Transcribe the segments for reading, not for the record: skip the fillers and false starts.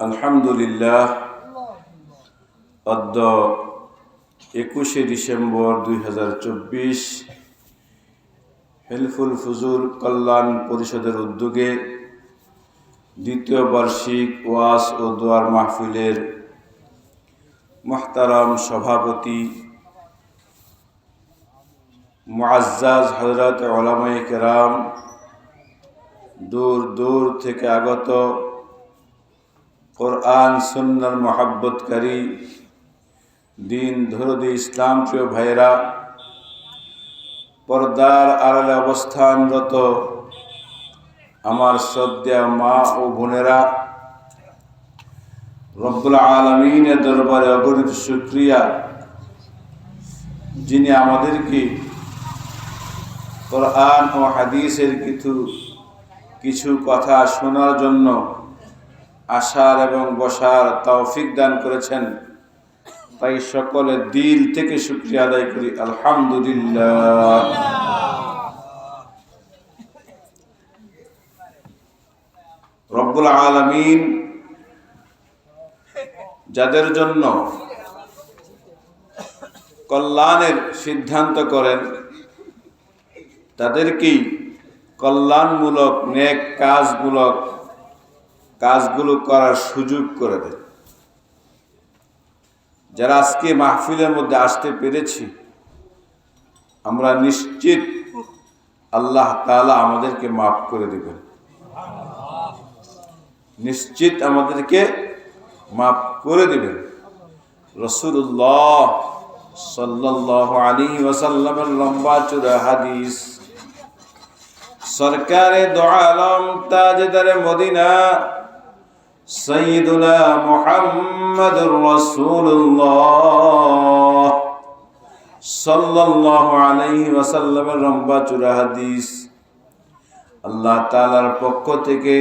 আলহামদুলিল্লাহ। অদ্য 21শে ডিসেম্বর 2024 হেলফুল ফুজুল কল্যাণ পরিষদের উদ্যোগে দ্বিতীয় বার্ষিক ওয়াজ ও দোয়ার মাহফিলের মুহতারাম সভাপতি মুআজ্জাজ হযরত উলামায়ে কেরাম, দূর দূর থেকে আগত কোরআন সুন্নাহর মহব্বতকারী দিন দরদি ইসলাম প্রিয় ভাইয়েরা, পর্দার আড়ালে অবস্থানরত আমার শ্রদ্ধেয় মা ও বোনেরা, রব্বুল আলামিনের দরবারে অগণিত শুকরিয়া, যিনি আমাদেরকে কোরআন ও হাদিসের কিছু কথা শোনার জন্য আসার এবং বসার তৌফিক দান করেছেন। তাই সকলের দিল থেকে শুকরিয়া আদায় করি, আলহামদুলিল্লাহ। রব্বুল আলামিন যাদের জন্য কল্যাণের সিদ্ধান্ত করেন, তাদেরকেই কল্যাণমূলক নেক কাজগুলো করার সুযোগ করে দেন। যারা আজকে মাহফিলের মধ্যে আসতে পেরেছি, আমরা নিশ্চিত আল্লাহ তাআলা আমাদেরকে মাফ করে দিবেন, নিশ্চিত আমাদেরকে মাফ করে দিবেন। রাসূলুল্লাহ সাল্লাল্লাহু আলাইহি ওয়াসাল্লামের লম্বা চূড়া হাদিস, সরকারে দো আলম তাজদারে মদিনা সাইয়্যিদুনা মুহাম্মাদুর রাসূলুল্লাহ সাল্লাল্লাহু আলাইহি ওয়াসাল্লামের লম্বা চূড়া হাদিস। আল্লাহ তাআলার পক্ষ থেকে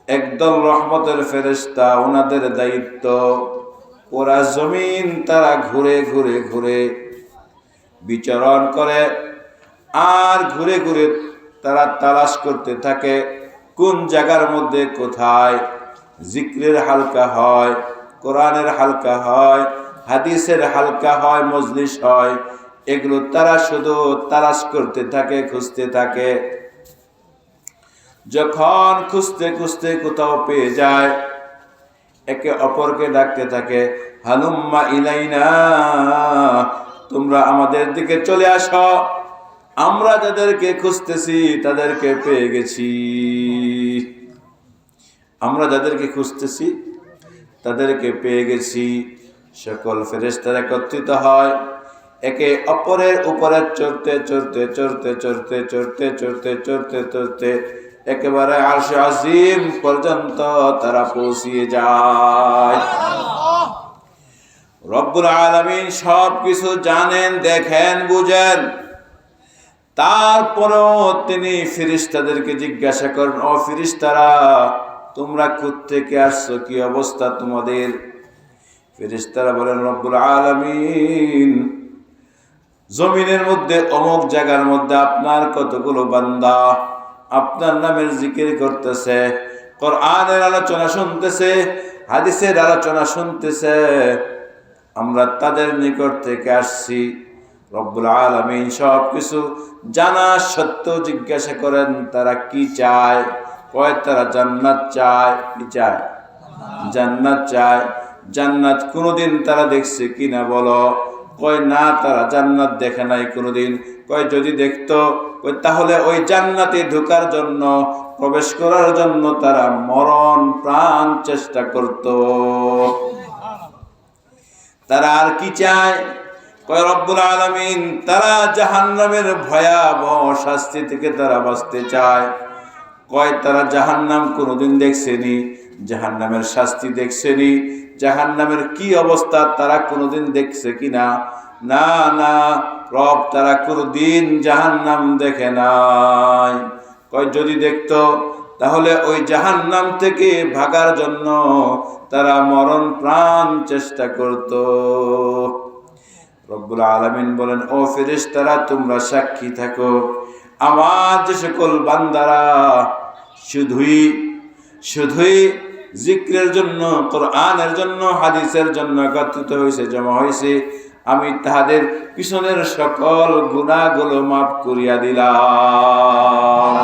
একদল রহমতের ফেরেশতা, ওনাদের দায়িত্ব পুরা জমিন তারা ঘুরে ঘুরে ঘুরে বিচরণ করে, আর ঘুরে ঘুরে তারা তালাশ করতে থাকে কোন জায়গার মধ্যে কোথায় জিক্রের হালকা হয়, কোরআনের হালকা হয়, হাদিসের হালকা হয়, মজলিস হয়। এগুলো তারা শুধু তালাশ করতে থাকে, খুঁজতে থাকে। যখন খুঁজতে খুঁজতে কোথাও পেয়ে যায়, একে অপরকে ডাকতে থাকে, হালুম্মা ইলাইনা, তোমরা আমাদের দিকে চলে আসো, আমরা যাদেরকে খুঁজতেছি তাদেরকে পেয়ে গেছি। আমরা যাদেরকে খুঁজতেছি তাদেরকে পেয়ে গেছি। সকল ফেরেশতারা একত্রিত হয়, একে অপরের উপরে চড়তে চড়তে চড়তে চড়তে চড়তে চড়তে চড়তে চড়তে একেবারে আরশে আজিম পর্যন্ত তারা পৌঁছিয়ে যায়। রব্বুল আলামিন সব কিছু জানেন, দেখেন, বুঝেন। তারপরেও তিনি ফেরেশতাদেরকে জিজ্ঞাসা করেন, ও ফেরেশতারা, তোমরা কোত্থেকে আসছো, কি অবস্থা তোমাদের? ফেরেশতারা বলেন, রব্বুল আলামিন জমিনের মধ্যে অমুক জায়গার মধ্যে আপনার কতগুলো বান্দা আপনার নামের জিকির করতেছে, কোরআনের আলোচনা শুনতেছে, হাদিসের আলোচনা শুনতেছে, আমরা তাদের নিকট থেকে আসছি। রব্বুল আলামিন সব কিছু জানা সত্ত্বেও জিজ্ঞাসা করেন তারা কি চায়। কয় তারা জান্নাত চায়। কি চায়? জান্নাত চায়। জান্নাত কোনোদিন তারা দেখছে কিনা বলো? কয় না, তারা জান্নাত দেখে নাই কোনোদিন। কয় যদি দেখতো, কয় তাহলে ওই জান্নাতে ঢোকার জন্য, প্রবেশ করার জন্য তারা মরণ প্রাণ চেষ্টা করত। তারা আর কি চায়? কয় রব্বুল আলামিন তারা জাহান্নামের ভয়াবহ শাস্তি থেকে তারা বাঁচতে চায়। কয় তারা জাহান্নাম কোনোদিন দেখছেনি, জাহান্নামের শাস্তি দেখছেনি, জাহান্নামের কি অবস্থা তারা কোনোদিন দেখছে কিনা? না না রব, তারা কোনোদিন জাহান্নাম দেখে নাই। কয় যদি দেখতো তাহলে ওই জাহান্নাম থেকে ভাগার জন্য তারা মরণ প্রাণ চেষ্টা করত। রব্বুল আলামিন বলেন, ও ফেরেশতারা, তোমরা সাক্ষী থাকো, আমার যে সকল বান্দারা শুধুই জিক্রের জন্য, কোরআনের জন্য, হাদিসের জন্য একত্রিত হয়েছে, জমা হয়েছে, আমি তাহাদের পিছনের সকল গুনাহগুলো মাফ করিয়া দিলাম।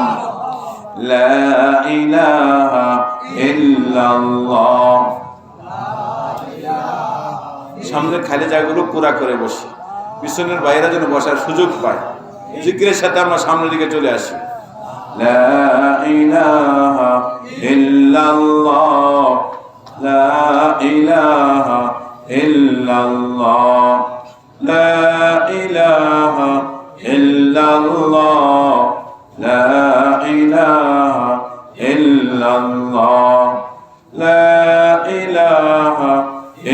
লা ইলাহা ইল্লাল্লাহ। সামনে খালি জায়গাগুলো পুরা করে বসি, পিছনের বাইরে যেন বসার সুযোগ পায়। জিকিরের সাথে আমরা সামনের দিকে চলে আসি। লা ইলাহা ইল্লাল্লাহ, লা ইলাহা ইল্লাল্লাহ, লা ইলাহা ইল্লাল্লাহ, লা ইলাহা ইল্লাল্লাহ, লা ইলাহা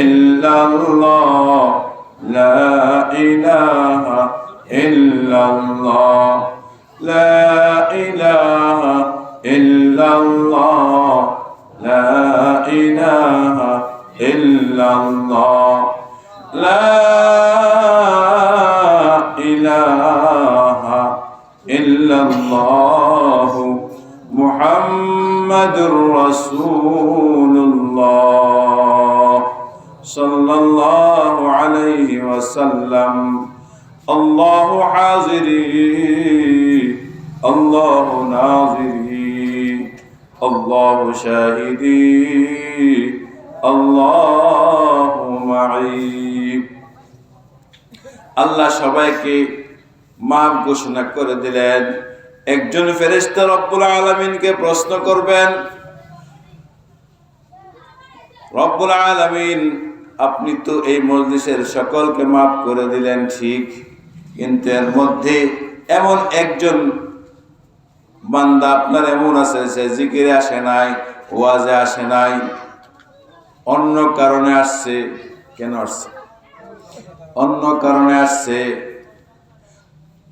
ইল্লাল্লাহ, লা ইলাহা ইল্লাল্লাহ, লা ইলাহা ইল্লাল্লাহ, লা ইলাহা ইল্লাল্লাহ, লা ইলাহা ইল্লাল্লাহ, মুহাম্মাদুর রাসূলুল্লাহ সাল্লাল্লাহু আলাইহি ওয়াসাল্লাম। আল্লাহু হাজিরি, আল্লাহু নাজিরি, আল্লাহু শাহিদি, আল্লাহু মাই। আল্লাহ সবাইকে মাফ ঘোষণা করে দিলেন। একজন ফেরেশতা রব্বুল আলামিনকে প্রশ্ন করবেন, রব্বুল আলামিন আপনি তো এই মজলিসের সকলকে মাফ করে দিলেন ঠিক, কিন্তু এর মধ্যে এমন একজন বান্দা আপনার এমন আছে, সে জিকিরে আসে নাই, ওয়াজে আসে নাই, অন্য কারণে আসছে। কেন আসছে? অন্য কারণে আসছে,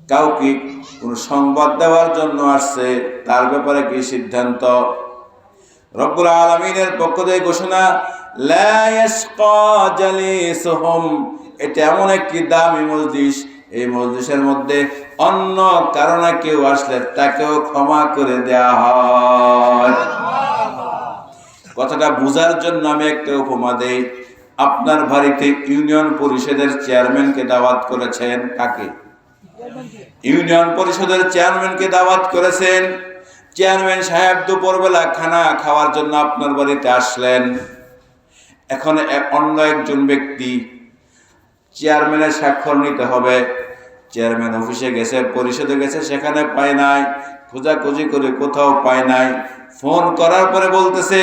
কাউকে কোন সংবাদ দেওয়ার জন্য আসছে। তার ব্যাপারে কি সিদ্ধান্ত? রব্বুল আলামিনের পক্ষ থেকে ঘোষণা, লা ইয়াশকা জালিসুহুম। এটা এমন একটি দামি মজলিস, এই মজলিসের মধ্যে অন্য কারণে কেউ আসলে তাকেও ক্ষমা করে দেয়া হয়। কথাটা বোঝার জন্য আমি একটা উপমা দেই। আপনার বাড়িতে ইউনিয়ন পরিষদের চেয়ারম্যানকে দাওয়াত করেছেন। কাকে? ইউনিয়ন পরিষদের চেয়ারম্যানকে দাওয়াত করেছেন। চেয়ারম্যান সাহেব দুপুরবেলা খানা খাওয়ার জন্য আপনার বাড়িতে আসলেন। এখন অন্য একজন ব্যক্তি চেয়ারম্যানের স্বাক্ষর নিতে হবে। চেয়ারম্যান অফিসে গেছে, পরিষদে গেছে, সেখানে পায় নাই, খোঁজাখুঁজি করে কোথাও পায় নাই। ফোন করার পরে বলতেছে,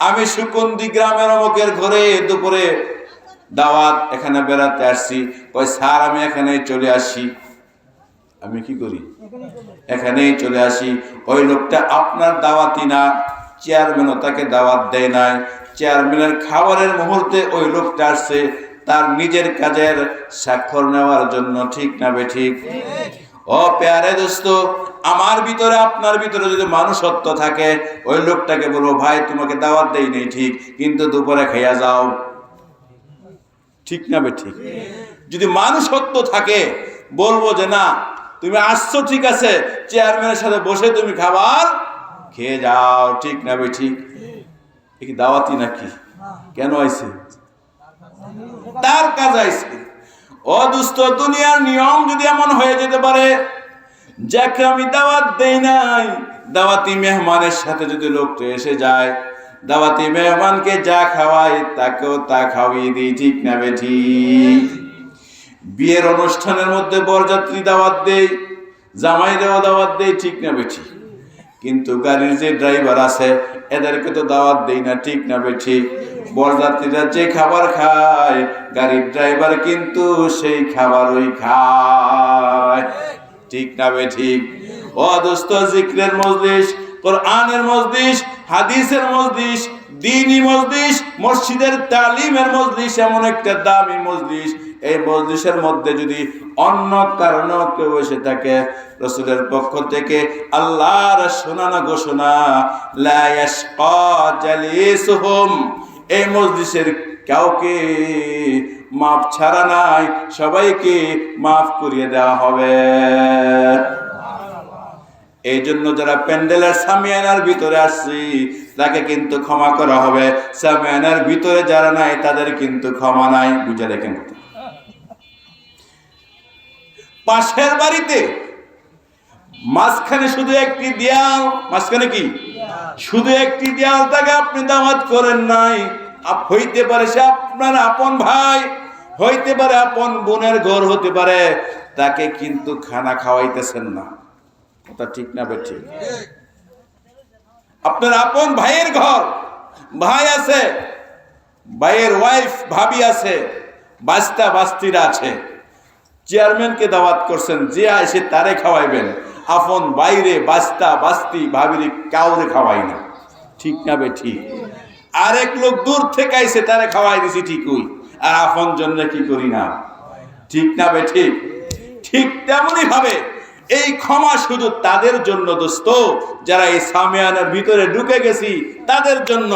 আমি সুকন্দি গ্রামের অমুকের ঘরে দুপুরে দাওয়াত, এখানে বেড়াতে আসছি। কয় স্যার আমি এখানেই চলে আসি। আমি কি করি? এখানেই চলে আসি। ওই লোকটা আপনার দাওয়াতি না, চেয়ারম্যানও তাকে দাওয়াত দেয় নাই। চেয়ারম্যানের খাবারের মুহূর্তে ওই লোকটা আসছে তার নিজের কাজের স্বাক্ষর নেওয়ার জন্য। ঠিক না বেঠিক? ও প্যারে দোস্ত, আমার ভিতরে আপনার ভিতরে যদি মানুষত্ব থাকে, ওই লোকটাকে বলবো, ভাই তোমাকে দাওয়াত দেই নেই ঠিক, কিন্তু দুপুরে খাইয়া যাও। ঠিক না বেঠিক? যদি মানুষত্ব থাকে বলবো যে না তুমি আসছো ঠিক আছে, চেয়ারম্যানের সাথে বসে তুমি খাবার খেয়ে যাও। ঠিক না বেঠিক? এ কি দাওয়াতি নাকি? কেন আইছে? তার কাজ আইছে। ও দোস্ত, দুনিয়ার নিয়ম যদি এমন হয়ে যেতে পারে, যাকে আমি দাওয়াত দেই নাই, দাওয়াতি মেহমানের সাথে যদি লোকটা এসে যায়, দাওয়াতি মেহমানকে যা খাওয়াই তাকেও তা খাওয়িয়ে দিই। ঠিক না বেঠিক? বিয়ের অনুষ্ঠানের মধ্যে বরযাত্রী দাওয়াত দেই, জামাইরাও দাওয়াত দেই। ঠিক না বেঠিক? কিন্তু গাড়ির যে ড্রাইভার আছে এদেরকে তো দাওয়াত দেই না। ঠিক না বেঠিক? বরযাত্রীরা যে খাবার খায়, গাড়ির ড্রাইভার কিন্তু সেই খাবারই খায়। ঠিক না বেঠিক? ও দোস্ত, জিক্রের মজলিস, কোরআনের মজলিস, হাদিসের মজলিস, দ্বীনি মজলিস, মসজিদের তালিমের মজলিস এমন একটা দামি মজলিস। এই মজলিসের মধ্যে যদি অন্য কারণেও কেউ এসে থাকে, রাসূলের পক্ষ থেকে আল্লাহর শোনানো ঘোষণা, লা ইয়াশকা জালিসুহুম। এই মজলিসের কাউকে মাফ ছাড়া নাই, সবাইকে মাফ করিয়ে দেওয়া হবে। এই জন্য যারা প্যান্ডেলের সামিয়ানার ভিতরে আসছি তাকে কিন্তু ক্ষমা করা হবে, সামিয়ানার ভিতরে যারা নাই তাদের কিন্তু ক্ষমা নাই। বুঝে রেখেন, পাশের বাড়িতে মাঝখানে শুধু একটি দেয়াল, মাঝখানে কি শুধু একটি দেয়াল, তাকে আপনি দাওয়াত করেন নাই। হইতে পারে সে আপনার আপন ভাই, হইতে পারে আপন বোনের ঘর হতে পারে, তাকে কিন্তু খানা খাওয়াইতেছেন না। ওটা ঠিক না বেঠিক? আপনার আপন ভাইয়ের ঘর, ভাই আছে, ভাইয়ের ওয়াইফ ভাবি আছে, বাস্তা বাস্তিরা আছে, চেয়ারম্যানকে দাওয়াত করছেন, যে আসে তারে খাওয়াইবেন। আপন বাইরে বাস্তা বাস্তি ভাবিরে কাউরে খাওয়াই না। ঠিক না বেঠিক? আরেক লোক দূর থেকে আইসে তারে খাওয়াই দিছি ঠিকই, আর আপন জন্য কি করি না। ঠিক না বেঠিক? ঠিক তেমনি ভাবে এই ক্ষমা শুধু তাদের জন্য দোস্ত যারা এই সামিয়ানার ভিতরে ঢুকে গেছি তাদের জন্য।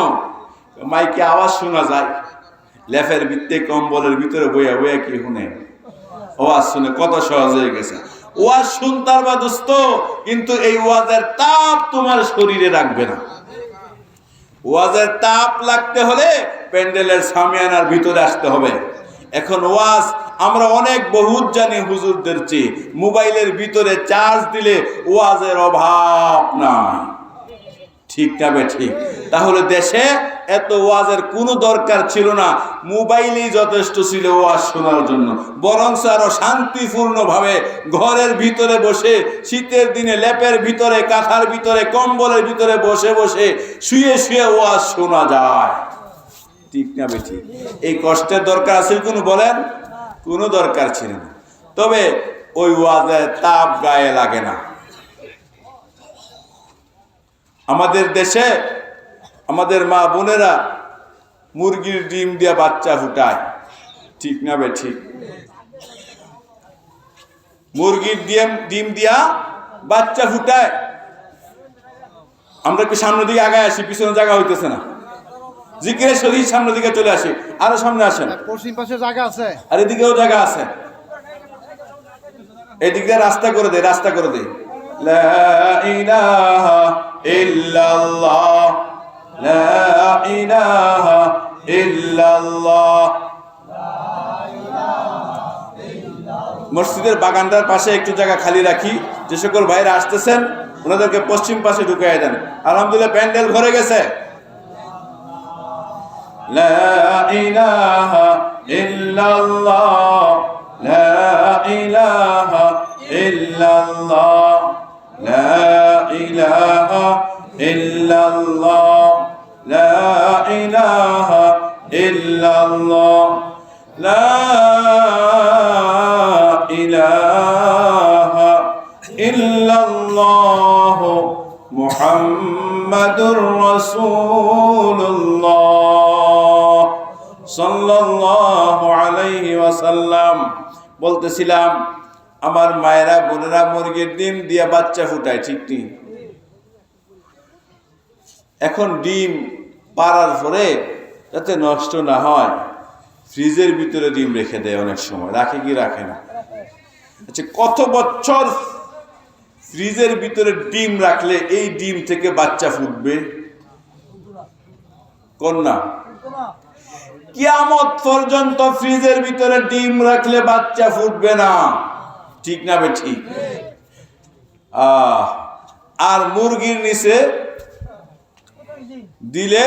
মাইকে আওয়াজ শোনা যায়, লেফের ভিত্তে কম্বলের ভিতরে বইয়া বইয়া কি শুনে ওয়াজ শুনে কত সহজ হয়ে গেছে। ওয়াজ শুনতার বা দোস্ত, কিন্তু এই ওয়াজের তাপ তোমার শরীরে রাখবে না। ওয়াজের তাপ লাগতে হলে প্যান্ডেলের সামিয়ানার ভিতরে আসতে হবে। এখন ওয়াজ আমরা অনেক বহুত জানি হুজুরদের চেয়ে, মোবাইলের ভিতরে চার্জ দিলে ওয়াজের অভাব নাই। ঠিক না বেঠিক? তাহলে দেশে এত ওয়াজের কোনো দরকার ছিল না, মোবাইলই যথেষ্ট ছিল ওয়াজ শোনার জন্য। বরং আরো শান্তিপূর্ণ ভাবে ঘরের ভিতরে বসে, শীতের দিনে লেপের ভিতরে, কাঁথার ভিতরে, কম্বলের ভিতরে বসে বসে শুয়ে শুয়ে ওয়াজ শোনা যায়। ঠিক না বেঠিক? এই কষ্টের দরকার আছে কোনো? বলেন, কোনো দরকার ছিল না। তবে ওই ওয়াজের তাপ গায়ে লাগে না। আমাদের দেশে আমাদের মা বোনেরা মুরগির ডিম দিয়া বাচ্চা ফুটায়। ঠিক না বেঠিক? মুরগির ডিম দিয়া বাচ্চা ফুটায়। আমরা কি সামনের দিকে আগায় আসি? পিছনে জায়গা হইতেছে না। জিকিরের শরীর সামনের দিকে চলে আসি, আরো সামনে আসেন। পশ্চিম পাশে জায়গা আছে, আর এদিকেও জায়গা আছে। এদিক দিয়ে রাস্তা করে দে, রাস্তা করে দে। লা ইলাহা ইল্লাল্লাহ, লা ইলাহা ইল্লাল্লাহ। মসজিদের বাগানটার পাশে একটু জায়গা খালি রাখি। যে সকল ভাইরা আসতেছেন ওনাদেরকে পশ্চিম পাশে ঢুকাই দেন। আলহামদুলিল্লাহ প্যান্ডেল ভরে গেছে। লা ইলাহা ইল্লাল্লাহ, লা ইলাহা ইল্লাল্লাহ, লা ইলাহা ইল্লাল্লাহ, লা ইলাহা ইল্লাল্লাহ, লা ইলাহা ইল্লাল্লাহ, মুহাম্মাদুর রাসূলুল্লাহ সাল্লাল্লাহু আলাইহি ওয়াসাল্লাম। বলতেছিলাম আমার মায়েরা বোনেরা মুরগির ডিম দিয়ে বাচ্চা ফুটায়, ঠিক নেই? এখন ডিম পাড়ার পরে যাতে নষ্ট না হয় ফ্রিজের ভিতরে ডিম রেখে দেয়। অনেক সময় রাখে কি রাখে না? আচ্ছা, কত বছর ফ্রিজের ভিতরে ডিম রাখলে এই ডিম থেকে বাচ্চা ফুটবে? কোন না? কিয়ামত পর্যন্ত ফ্রিজের ভিতরে ডিম রাখলে বাচ্চা ফুটবে না। ঠিক না বেঠিক? আর মুরগির নিচে দিলে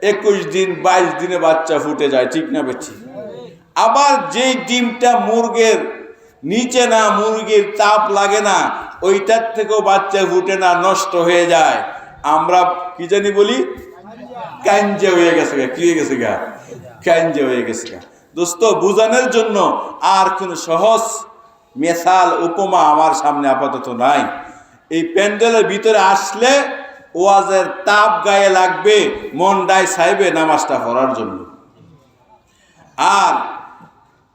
21 দিন 22 দিনে বাচ্চা ফুটে যায়। ঠিক না বেঠিক? আবার যেই ডিমটা মুরগির নিচে না, মুরগির তাপ লাগে না, ওইটার থেকেও বাচ্চা ফুটে না, নষ্ট হয়ে যায়। আমরা কি জানি বলি, কাঞ্জে হয়ে গেছে গা। কি হয়ে গেছে গা? কাঞ্জে হয়ে গেছে গা। দোস্ত, বুঝানোর জন্য আর কোন সহজ মেসাল উপমা আমার সামনে আপাতত নাই। এই প্যান্ডেলের ভিতরে আসলে ওয়াজের তাপ গায়ে লাগবে, মনটাই চাইবে নামাজটা পড়ার জন্য। আর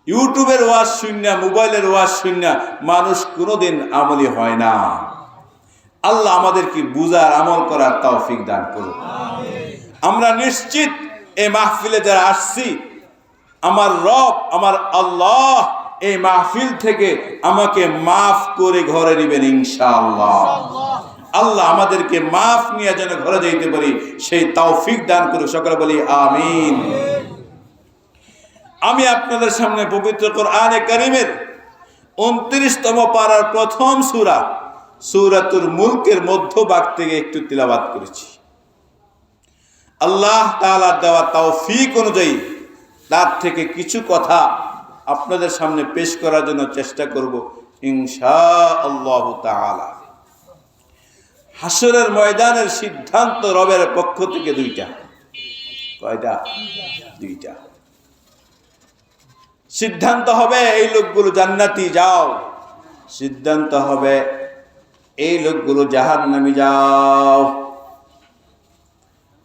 ইউটিউবের ওয়াজ শুননা, মোবাইলের ওয়াজ শুননা মানুষ কোনোদিন আমলি হয় না। আল্লাহ আমাদের কি বুঝার আমল করার তৌফিক দান করুন। আমরা নিশ্চিত এই মাহফিলে যারা আসছি, আমার রব আমার আল্লাহ এই মাহফিল থেকে আমাকে মাফ করে ঘরে নেবেন ইনশাআল্লাহ। আল্লাহ আমাদেরকে মাফ নিয়ে যেন ঘরে যাইতে পারি সেই তৌফিক দান করুক। সকলে বলি আমিন। আমি আপনাদের সামনে পবিত্র কোরআনে কারীমের 29তম পারার প্রথম সূরা সূরাতুল মুলকের মধ্যভাগ থেকে একটু তিলাওয়াত করেছি। আল্লাহ তাআলা দেওয়া তৌফিক অনুযায়ী তার থেকে কিছু কথা আপনাদের সামনে পেশ করার জন্য চেষ্টা করব ইনশাআল্লাহু তাআলা। হাসরের ময়দানের সিদ্ধান্ত রবের পক্ষ থেকে দুইটা। কয়টা? দুইটা। সিদ্ধান্ত হবে এই লোকগুলো জান্নাতি যাও, সিদ্ধান্ত হবে এই লোকগুলো জাহান্নামী যাও।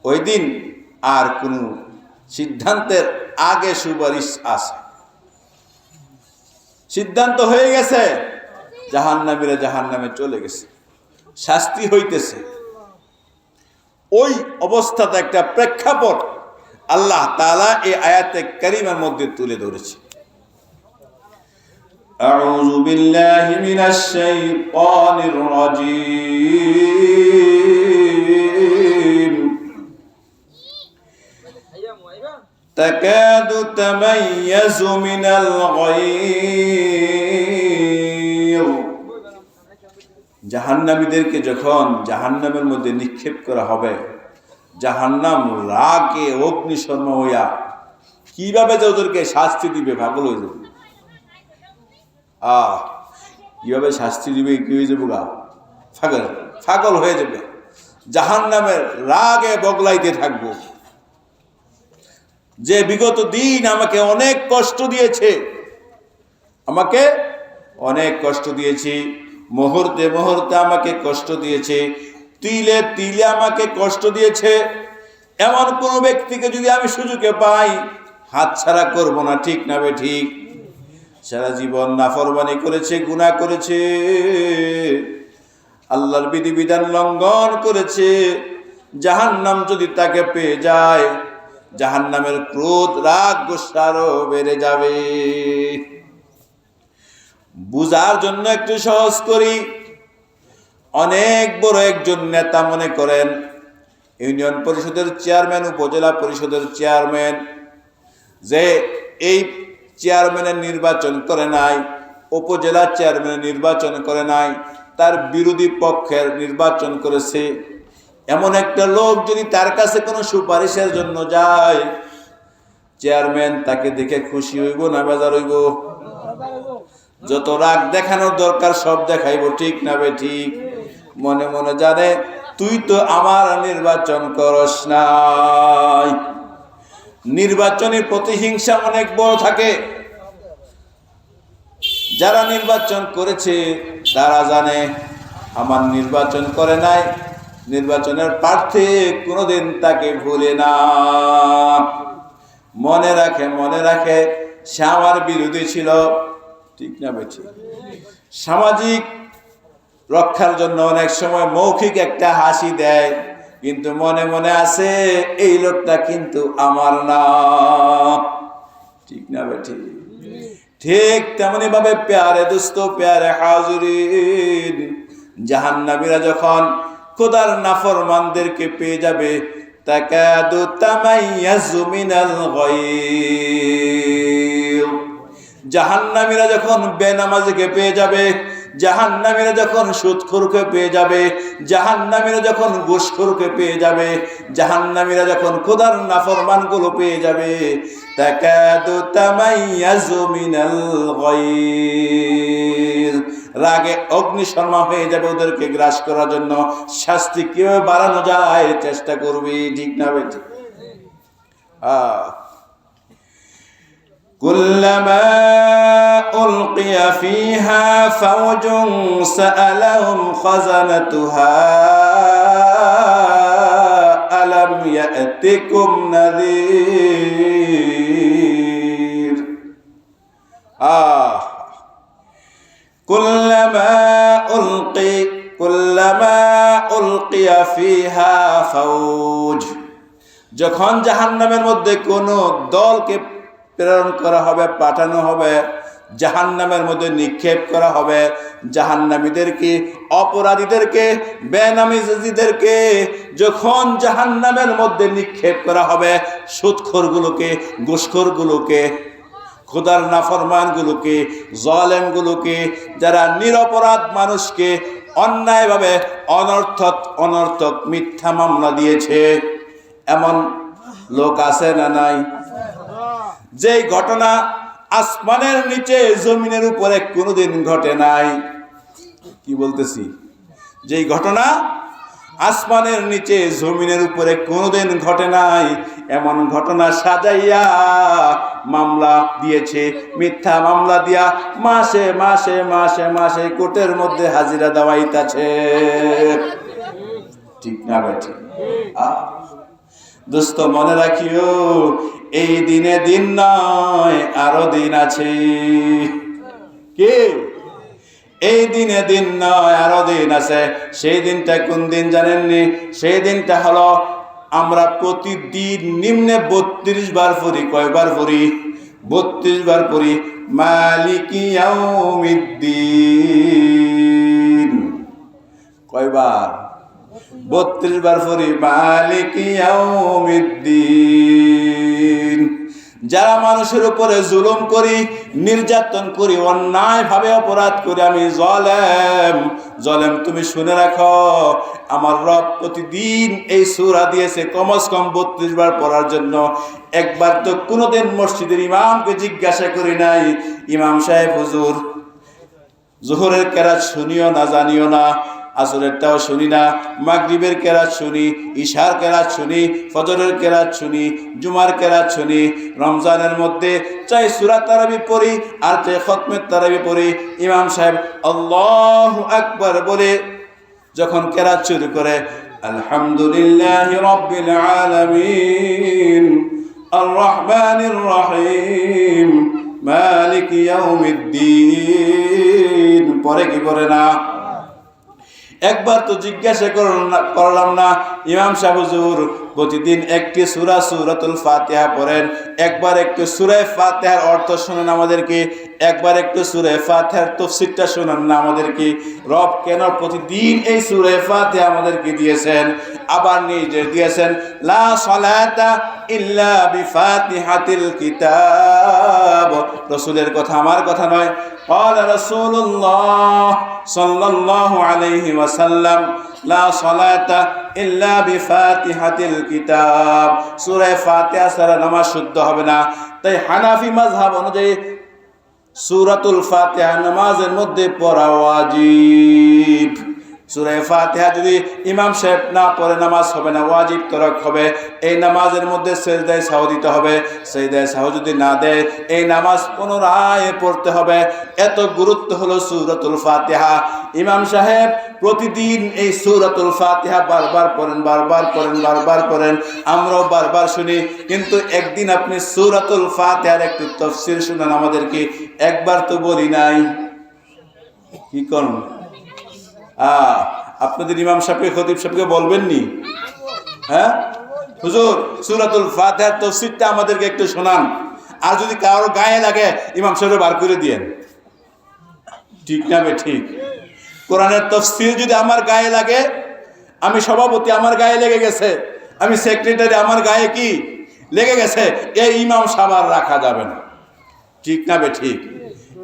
ওই দিন আর কোন সিদ্ধান্তের আগে সুপারিশ আছে। সিদ্ধান্ত হয়ে গেছে, জাহান্নামীরা জাহান্নামে চলে গেছে, শাস্তি হইতেছে। ওই অবস্থাতে একটা প্রেক্ষাপট আল্লাহ তাআলা এই আয়াতে কারিমার মধ্যে তুলে ধরেছে। আউযু বিল্লাহি মিনাশ শাইতানির রাজীম। তাকাদু তামাইয়াজু মিনাল গায়য। জাহান্নামীদেরকে যখন জাহান্নামের মধ্যে নিক্ষেপ করা হবে, জাহান্নাম রাগে অগ্নিশর্মা হইয়া কিভাবে যে ওদেরকে শাস্তি দিবে পাগল হয়ে যাবে। কিভাবে শাস্তি দিবে, কি হয়ে যাবো গা, পাগল হয়ে যাবে। জাহান্নামের রাগে বগলাইতে থাকবো, যে বিগত দিন আমাকে অনেক কষ্ট দিয়েছে, আমাকে অনেক কষ্ট দিয়েছি, মুহূর্তে মুহূর্তে আমাকে কষ্ট দিয়েছে, তিলে তিলে আমাকে কষ্ট দিয়েছে। এমন কোন ব্যক্তিকে যদি আমি সুযোগে পাই হাতছাড়া করব না, ঠিক না বে ঠিক? সারা জীবন নাফরমানি করেছে, গুনাহ করেছে, আল্লাহর বিধিবিধান লঙ্ঘন করেছে। জাহান্নাম যদি তাকে পেয়ে যায়, জাহান্নামের ক্রোধ রাগ গোসা আরো বেড়ে যাবে। বুঝার জন্য একটু সহজ করি। অনেক বড় একজন নেতা, মনে করেন ইউনিয়ন পরিষদের চেয়ারম্যান, উপজেলা পরিষদের চেয়ারম্যান, যে এই চেয়ারম্যানের নির্বাচন করে নাই, উপজেলা চেয়ারম্যানের নির্বাচন করে নাই, তার বিরোধী পক্ষের নির্বাচন করেছে। এমন একটা লোক যদি তার কাছে কোনো সুপারিশের জন্য যায়, চেয়ারম্যান তাকে দেখে খুশি হইব না বেজার হইব? যত রাগ দেখানোর দরকার সব দেখাইব, ঠিক না বে ঠিক? মনে মনে জানে তুই তো আমার নির্বাচন করস নাই। নির্বাচনের প্রতিহিংসা অনেক বড় থাকে। যারা নির্বাচন করেছে তারা জানে আমার নির্বাচন করে নাই, নির্বাচনের প্রার্থী কোনোদিন তাকে ভুলে না। মনে রাখে, মনে রাখে সে আমার বিরোধী ছিল, ঠিক না বেঠিক? সামাজিক রক্ষার জন্য অনেক সময় মৌখিক একটা হাসি দেয়, কিন্তু মনে মনে আছে এই লোকটা কিন্তু আমার না, ঠিক না বেঠিক? ঠিক তেমনি ভাবে প্যারে দোস্ত, প্যারে হাজরিন, জাহান্নামীরা যখন খোদার নাফরমানদেরকে পেয়ে যাবে, তাকাদু তামাইয়াজু মিনাল গায়য। জাহান্নামীরা যখন বেনামাজিকে পেয়ে যাবে, জাহান্নামীরা যখন সুদখোরকে পেয়ে যাবে, জাহান্নামীরা যখন ঘুষখোরকে পেয়ে যাবে, জাহান্নামীরা যখন খোদার নাফরমানগুলো পেয়ে যাবে, তাকাদু তামাইয়াজু মিনাল গায়য। রাগে অগ্নিশর্মা হয়ে যাবে ওদেরকে গ্রাস করার জন্য। শাস্তি কিভাবে বাড়ানো যায় চেষ্টা করবি, ঠিক না বেঠিক? কুল্লামা উলকিয়া ফিহা ফাওজুন সাআলাহুম খাযানাতুহা আলাম ইয়াতিকুম নাযীর। কুল্লামা উলকিয়া ফিহা ফাওজ। যখন জাহান্নামের মধ্যে কোন দলকে প্রেরণ করা হবে, পাঠানো হবে, জাহান্নামের মধ্যে নিক্ষেপ করা হবে। জাহান্নামীদেরকে, অপরাধীদেরকে, বেনামাজিদেরকে যখন জাহান্নামের মধ্যে নিক্ষেপ করা হবে, সুদখোরগুলোকে, ঘুষখোরগুলোকে, খোদার নাফরমানগুলোকে, জালেমগুলোকে, যারা নিরপরাধ মানুষকে অন্যায়ভাবে অনর্থক মিথ্যা মামলা দিয়েছে, এমন লোক আছে না নাই? যেই ঘটনা আসমানের নিচে জমিনের উপরে কোনোদিন ঘটে নাই। কি বলতেছি? যেই ঘটনা আসমানের নিচে জমিনের উপরে কোনোদিন ঘটে নাই, এমন ঘটনা সাজাইয়া মামলা দিয়েছে। মিথ্যা মামলা দিয়া মাসে মাসে মাসে মাসে কোর্টের মধ্যে হাজিরা দেওয়াইতাছে। ঠিক না বেঠি? দোস্ত মনে রাখিও, এই দিনে দিন নয়, আরো দিন আছে। কি? এই দিনে দিন নয়, আরো দিন আছে। সেই দিনটা কোন দিন জানেননি? সেই দিনটা হলো আমরা প্রতিদিন নিম্নে 32 বার পড়ি। কয়বার পড়ি? 32 বার পড়ি। মালিকি ইয়াউমিদ্দিন। কয়বার? 32 বার পড়ি। মালিকি ইয়াউমিদ্দিন। যারা মানুষের উপরে জুলুম করি, নির্যাতন করি, অন্যায় ভাবে অপরাধ করি, আমি জলেম তুমি শুনে রাখো, আমার রব প্রতিদিন এই সূরা দিয়েছে কমস কম 32 বার পড়ার জন্য। একবার তো কোনোদিন মসজিদের ইমামকে জিজ্ঞাসা করি নাই, ইমাম সাহেব হুজুর জোহরের কেরাত শুনিও না জানিও না, আসরেরটাও শুনি না, মাগরিবের কেরাত শুনি, ইশার কেরাত শুনি, ফজরের কেরাত শুনি, জুমার কেরাত শুনি, রমজানের মধ্যে চাই সূরা তারাবি পড়ি আর চাই খতমের তারাবি পড়ি, ইমাম সাহেব আল্লাহু আকবার বলে যখন কেরাত শুরু করে, আলহামদুলিল্লাহি রাব্বিল আলামিন আর রহমানির রহিম মালিকি ইয়াউমিদ্দিন পরে কি করে না? একবার তো জিজ্ঞাসা করলাম না, ইমাম সাহেব হুজুর প্রতিদিন একটি সূরা সূরাতুল ফাতিহা পড়েন, একবার একটু সূরা ফাতিহার অর্থ শুনেন আমাদেরকে, একবার একটু সূরা ফাতিহার তাফসীরটা শুনেন না আমাদেরকে। রব কেন প্রতিদিন এই সূরা ফাতিহা আমাদেরকে দিয়েছেন? আবার নিজে দিয়েছেন লা সালাতা ইল্লা বিফাতিহাতিল কিতাব। রাসূলের কথা, আমার কথা নয়। ক্বালা রাসূলুল্লাহ সাল্লাল্লাহু আলাইহি ওয়াসাল্লাম লা সালাতা ইল্লা বিফাতিহাতিল কিতাব। সূরা ফাতিহা ছাড়া নামাজ শুদ্ধ হবে না। তাই হানাফি মাযহাব অনুযায়ী সূরাতুল ফাতিহা নামাজের মধ্যে পড়া ওয়াজিব। সূরা ফাতিহা যদি ইমাম সাহেব না পড়ে নামাজ হবে না, ওয়াজিব তরক হবে। এই নামাজের মধ্যে সিজদায়ে সাহু দিতে হবে। সিজদায়ে সাহু যদি না দেয়, এই নামাজ পুনরায় পড়তে হবে। এত গুরুত্ব হলো সূরাতুল ফাতিহা। ইমাম সাহেব প্রতিদিন এই সূরাতুল ফাতিহা বারবার পড়েন, বারবার পড়েন, বারবার পড়েন। আমরাও বারবার শুনি, কিন্তু একদিন আপনি সূরাতুল ফাতিহার একটু তাফসীর শুনান আমাদেরকে। একবার তো বলি নাই। কি করুন? আপনাদের ইমাম সাহেবকে, খতিব সাহেবকে বলবেননি? হ্যাঁ হুজুর, সূরাতুল ফাতিহার তাফসীরটা আমাদেরকে একটু শোনান। আর যদি কারো গায়ে লাগে, ইমাম সাহেব বার করে দিয়েন। ঠিক না বে ঠিক? কোরআনের তাফসীর যদি আমার গায়ে লাগে, আমি সভাপতি, আমার গায়ে লেগে গেছে, আমি সেক্রেটারি, আমার গায়ে কি লেগে গেছে, এই ইমাম সাহেব আর রাখা যাবে না। ঠিক না বে ঠিক?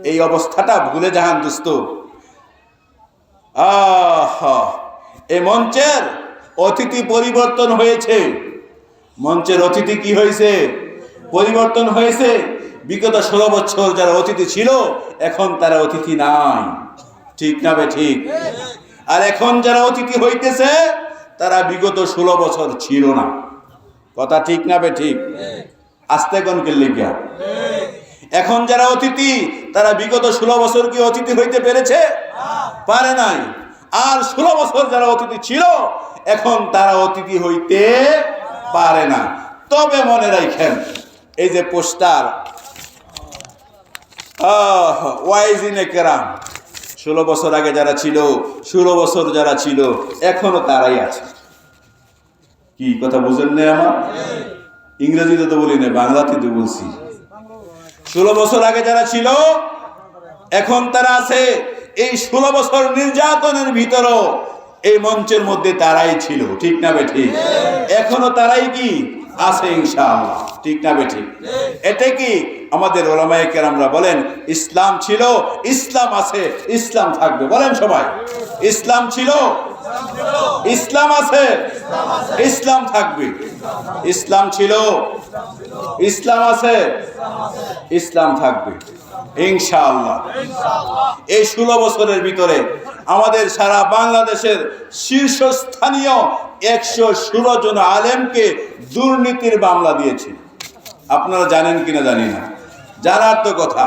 এই অবস্থাটা ভুলে যান দোস্ত। এই মঞ্চের অতিথি পরিবর্তন হয়েছে। মঞ্চের অতিথি কি হয়েছে? পরিবর্তন হয়েছে। বিগত 16 বছর যারা অতিথি ছিল, এখন তারা অতিথি নাই। ঠিক না বে ঠিক? আর এখন যারা অতিথি হইতেছে, তারা বিগত 16 বছর ছিল না। কথা ঠিক না বে ঠিক? আস্তে কোন লিখিয়া। এখন যারা অতিথি, তারা বিগত 16 বছর কি অতিথি হইতে পেরেছে? পারে নাই। আর 16 বছর যারা অতিথি ছিল, এখন তারা অতিথি হইতে পারে না। তবে মনে রাখেন, এই যে পোস্টার ওয়াইজিনে কেরাম, 16 বছর আগে যারা ছিল, 16 বছর যারা ছিল, এখনো তারাই আছে। কি কথা বুঝেন না? আমার ইংরেজিতে তো বলি না, বাংলাতে তো বলছি। 16 বছর আগে যারা ছিল, এখন তারা আছে এই 16 বছর নির্যাতনের ভিতরও এই মঞ্চের মধ্যে তারাই ছিল, ঠিক না বেঠিক? এখনো তারাই কি আছে ইনশাআল্লাহ, ঠিক না বেঠিক? এটা কি আমাদের ওলামায়ে কেরামরা বলেন ইসলাম ছিল, ইসলাম আছে, ইসলাম থাকবে। বলেন সবাই, ইসলাম ছিল, ইসলাম আছে, ইসলাম থাকবে। ইসলাম ছিল, ইসলাম আছে, ইসলাম থাকবে ইনশাআল্লাহ। এই 16 বছরের ভিতরে আমাদের সারা বাংলাদেশের শীর্ষস্থানীয় 116 জন আলেমকে দুর্নীতির মামলা দিয়েছে। আপনারা জানেন কিনা জানি না, জানার তো কথা।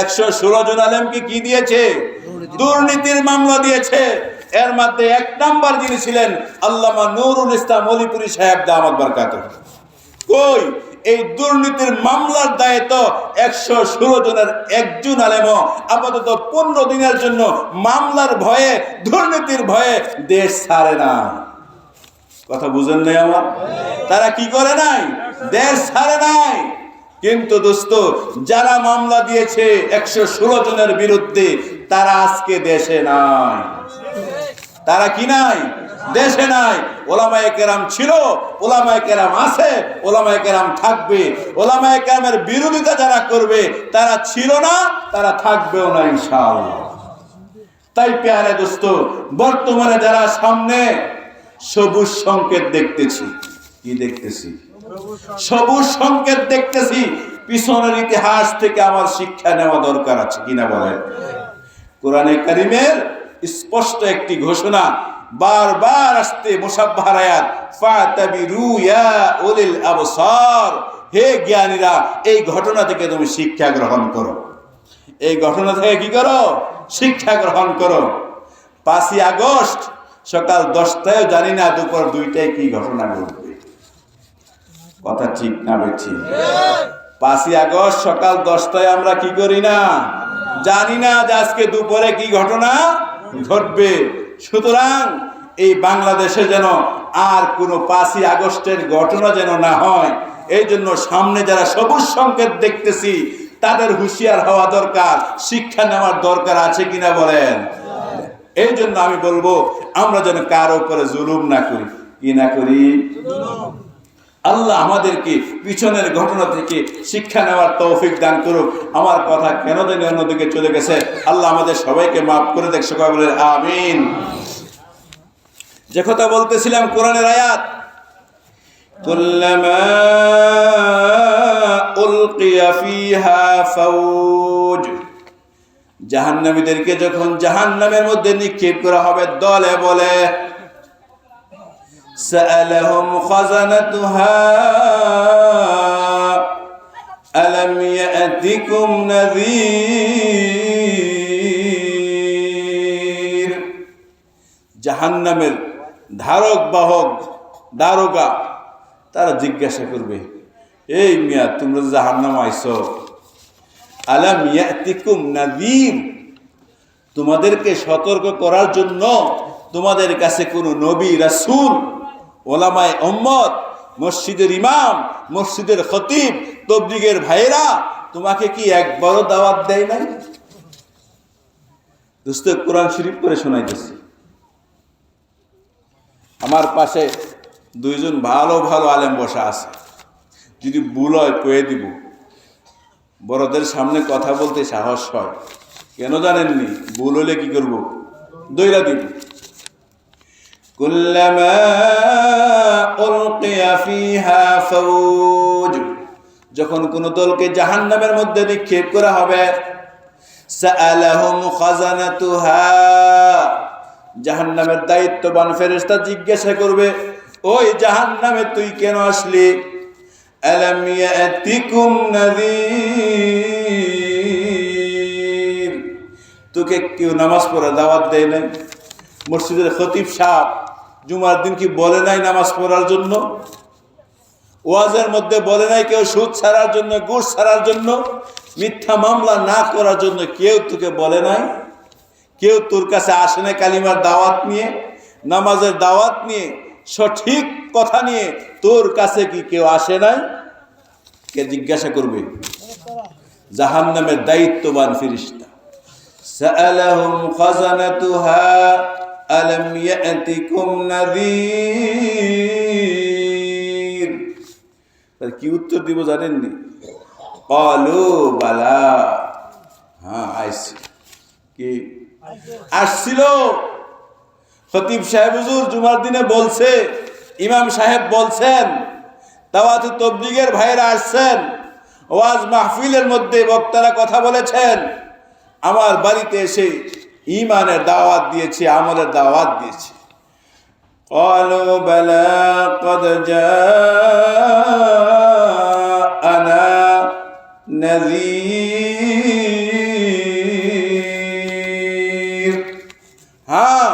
116 জন আলেমকে কি দিয়েছে? দুর্নীতির মামলা দিয়েছে। এর মধ্যে 1 নাম্বার যিনি ছিলেন আল্লামা নুরুল ইসলাম অলিপুরি সাহেব দামাত বরকাতুহু। কই এই দুর্নীতির মামলার দায়ে তো 116 জনের একজন আলেমও আপাতত 15 দিনের জন্য মামলার ভয়ে, দুর্নীতির ভয়ে দেশ ছাড়ে না। কথা বুঝেন নাই আমার? তারা কি করে নাই? দেশ ছাড়ে নাই। কিন্তু দোস্ত, যারা মামলা দিয়েছে 116 জনের বিরুদ্ধে, তারা আজকে দেশে নাই। তারা কি নাই? দেশে নাই। ওলামায়ে কেরাম ছিল, ওলামায়ে কেরাম আছে, ওলামায়ে কেরাম থাকবে। ওলামায়ে কেরামের বিরোধিতা যারা করবে তারা ছিল না, তারা থাকবেও না ইনশাআল্লাহ। তাই প্যারে দোস্ত, বর্তমানে যারা সামনে সবুজ সংকেত দেখতেছি, কি দেখতেছি? সবুজ সংকেত দেখতেছি। পিছনের ইতিহাস থেকে আমার শিক্ষা নেওয়া দরকার আছে কিনা বলেন? কোরআনে কারীমের স্পষ্ট একটি ঘোষণা বারবার আসতে মুসাব্বাহ আয়াত, ফাতাবিরু ইয়া উলিল আবসার, হে জ্ঞানীরা এই ঘটনা থেকে তুমি শিক্ষা গ্রহণ করো। এই ঘটনা থেকে কি করো? শিক্ষা গ্রহণ করো। 5ই আগস্ট সকাল 10টায় জানি না দুপুর 2টায় কি ঘটনা ঘটবে। কথা ঠিক না বেঠিক? 5ই আগস্ট সকাল 10টায় আমরা কি করি না, জানি না যে আজকে দুপুরে কি ঘটনা ঘটবে। সুতরাং এই বাংলাদেশে যেন আর কোনো 5ই আগস্টের ঘটনা যেন না হয়, এই জন্য সামনে যারা সবুজ সংকেত দেখতেছি তাদের হুঁশিয়ার হওয়া দরকার, শিক্ষা নেওয়ার দরকার আছে কিনা বলেন? এই জন্য আমি বলবো আমরা যেন কারো উপরে জুলুম না করি। কি না করি? আল্লাহ আমাদেরকে পিছনের ঘটনা থেকে শিক্ষা নেওয়ার তৌফিক দান করুক। আমার কথা কেন জানি অন্যদিকে চলে গেছে, আল্লাহ আমাদের সবাইকে মাফ করে দেখ। সবাই বলে আমিন। যে কথা বলতেছিলাম কোরআনের আয়াত, কুল্লামা উলকিয়া ফিহা ফাউজ, জাহান্নামীদেরকে যখন জাহান্নামের মধ্যে নিক্ষেপ করা হবে দলে বলে, سألهم خزنتها ألم يأتكم نذير। জাহান্নামের ধারক বাহক দারোগা তারা জিজ্ঞাসা করবে, এই মিয়া তোমরা জাহান্নামে আইছো, আলাম ইয়াতিকুম নাযীর, তোমাদেরকে সতর্ক করার জন্য তোমাদের কাছে কোনো নবী রাসূল, ওলামায়ে উম্মত, মসজিদের ইমাম, মসজিদের খতিব, তাবলীগের ভাইরা তোমাকে কি একবারও দাওয়াত দেয় নাই? দোস্ত, কোরআন শরীফ করে শোনাইতেছি। আমার পাশে 2 জন ভালো ভালো আলেম বসা আছে, যদি ভুল হয় কয়ে দিব। বড়দের সামনে কথা বলতে সাহস হয়, কেন জানেননি? ভুল হলে কি করব? দইরা দিব। কুল্লামা উলকিয়া ফিহা ফাউজ, যখন কোন দলকে জাহান্নামের মধ্যে নিক্ষেপ করা হবে, সাআলাহুম খাজানাতুহা, জাহান্নামের দায়িত্ববান ফেরেশতা জিজ্ঞাসা করবে, ওই জাহান্নামে তুই কেন আসলি? আলাম ইয়াতিকুম নাযীর, তোকে কেউ নামাজ পড়ার দাওয়াত দেয় নাই? মসজিদের খতিব সাহেব জুমার দিন কি বলে নাই নামাজ পড়ার জন্য? ওয়াজের মধ্যে বলে নাই কেউ সুদ ছাড়ার জন্য, ঘুষ ছাড়ার জন্য, মিথ্যা মামলা না করার জন্য? কেউ তোকে বলে নাই? কেউ তোর কাছে আসে না কালিমার দাওয়াত নিয়ে, নামাজের দাওয়াত নিয়ে, সঠিক কথা নিয়ে তোর কাছে কি কেউ আসে নাই? কে জিজ্ঞাসা করবে? জাহান্নামের দায়িত্ববান ফেরেশতা। সাআলাহুম খাযানাতুহা আলাম ইয়াতিকুম নাযীর। তার কি উত্তর দিব জানেননি? ক্বালু বালা, হ্যাঁ আইছি। কি আসছিল? খতিব সাহেব হুজুর জুমার দিনে বলছে, ইমাম সাহেব বলছেন, দাওয়াত তাবলীগের ভাইরা আসছেন, ওয়াজ মাহফিলের মধ্যে বক্তারা কথা বলেছেন, আমার বাড়িতে এসে ঈমানের দাওয়াত দিয়েছি, আমলের দাওয়াত দিয়েছি। ক্বালু বালা ক্বাদ জাআনা নাযীর। হ্যাঁ,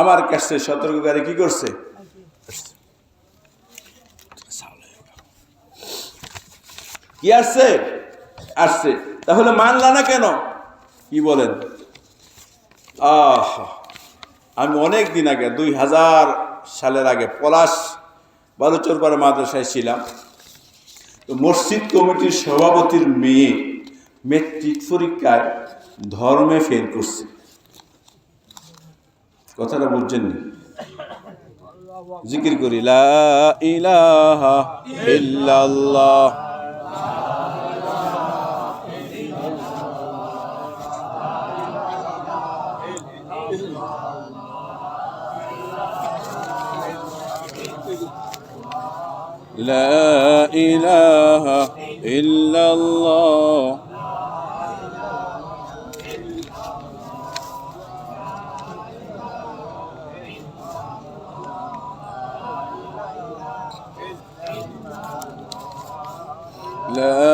আমার কাছে সতর্ককারী কি করছে? কি আসছে? আসছে। তাহলে মানলা না কেন? কি বলেন? আমি অনেক দিন আগে 2000 সালের আগে পলাশ বালুচরপাড়া মাদ্রাসায় ছিলাম। তো মসজিদ কমিটির সভাপতির মেয়ে মেট্রিক পরীক্ষায় ধর্মে ফেল করছে। কথাটা বুঝছেন নি? জিকির করি লা ইলাহা ইল্লাল্লাহ। লা ইলাহা ইল্লাল্লাহ। لا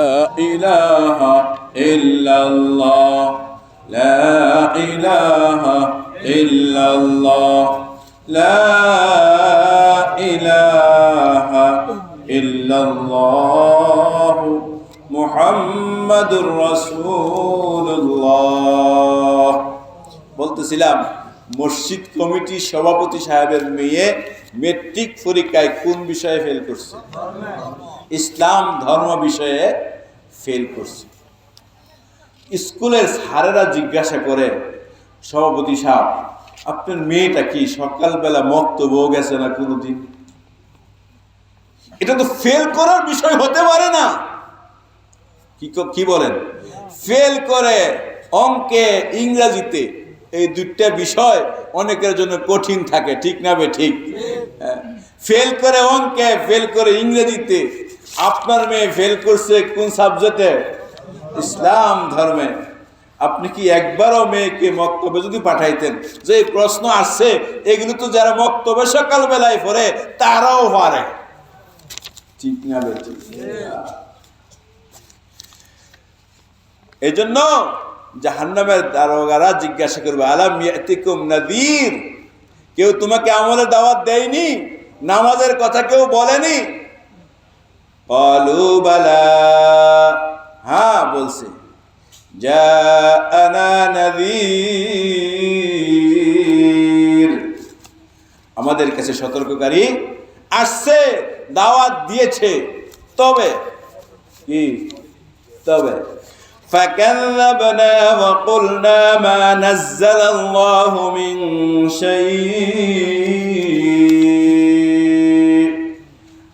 إله إلا الله لا إله إلا الله لا إله إلا الله محمد رسول الله। বলতেছিলাম মসজিদ কমিটির সভাপতি সাহেবের মেয়ে মেট্রিক পরীক্ষায় কোন বিষয়ে ফেল করছে? ইসলাম ধর্ম বিষয়ে ফেল করছে। স্কুলের স্যারেরা জিজ্ঞাসা করে, সভাপতি সাহেব আপনার মেয়েটা কি সকালবেলা মক্তব্য গেছে না কোনোদিন? এটা তো ফেল করার বিষয় হতে পারে না। কি বলেন? ফেল করে অঙ্কে, ইংরেজিতে, এই দুইটা বিষয় অনেকের জন্য কঠিন থাকে, ঠিক না বে ঠিক? ফেল করে অঙ্কে, ফেল করে ইংরেজিতে। আপনার মেয়ে ফেল করছে কোন সাবজেক্টে? ইসলাম ধর্মে। আপনি কি একবারও মেয়েকে মক্তবে যদি পাঠাইতেন, যে প্রশ্ন আসছে এগুলো তো যারা মক্তবে সকালবেলায় পড়ে তারাও পারে, ঠিক না বে ঠিক? এই জন্য জাহান্নামের দারোগারা জিজ্ঞাসা করবে, আলাম ইয়াতিকুম নাযীর, কেউ তোমাকে আমলের দাওয়াত দেয়নি? নামাজের কথা কেউ বলেনি? ক্বালু বালা, হ্যাঁ বলছে। জাআনা নাযীর, আমাদের কাছে সতর্ককারী আসছে, দাওয়াত দিয়েছে। তবে কি? তবে فكذبنا وقلنا ما نزل الله من شيء।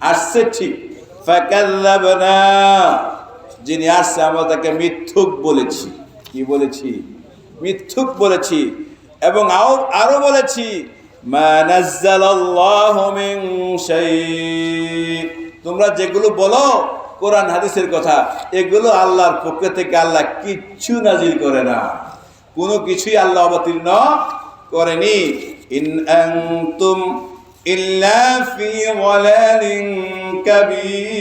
আসছে ঠিক, ফাকাল্লাবনা, যিনি আসছে আমরা তাকে মিথ্যুক বলেছি। কি বলেছি? মিথ্যুক বলেছি। এবং আরো বলেছি মা নাযালাল্লাহু মিন শাই, তোমরা যেগুলো বলো কোরআন হাদিসের কথা, এগুলো আল্লাহর পক্ষ থেকে আল্লাহ কিচ্ছু নাজিল করে না, কোনো কিছুই আল্লাহ অবতীর্ণ করেনি। ইন আনতুম ইল্লা ফি যালালিন কাবীর।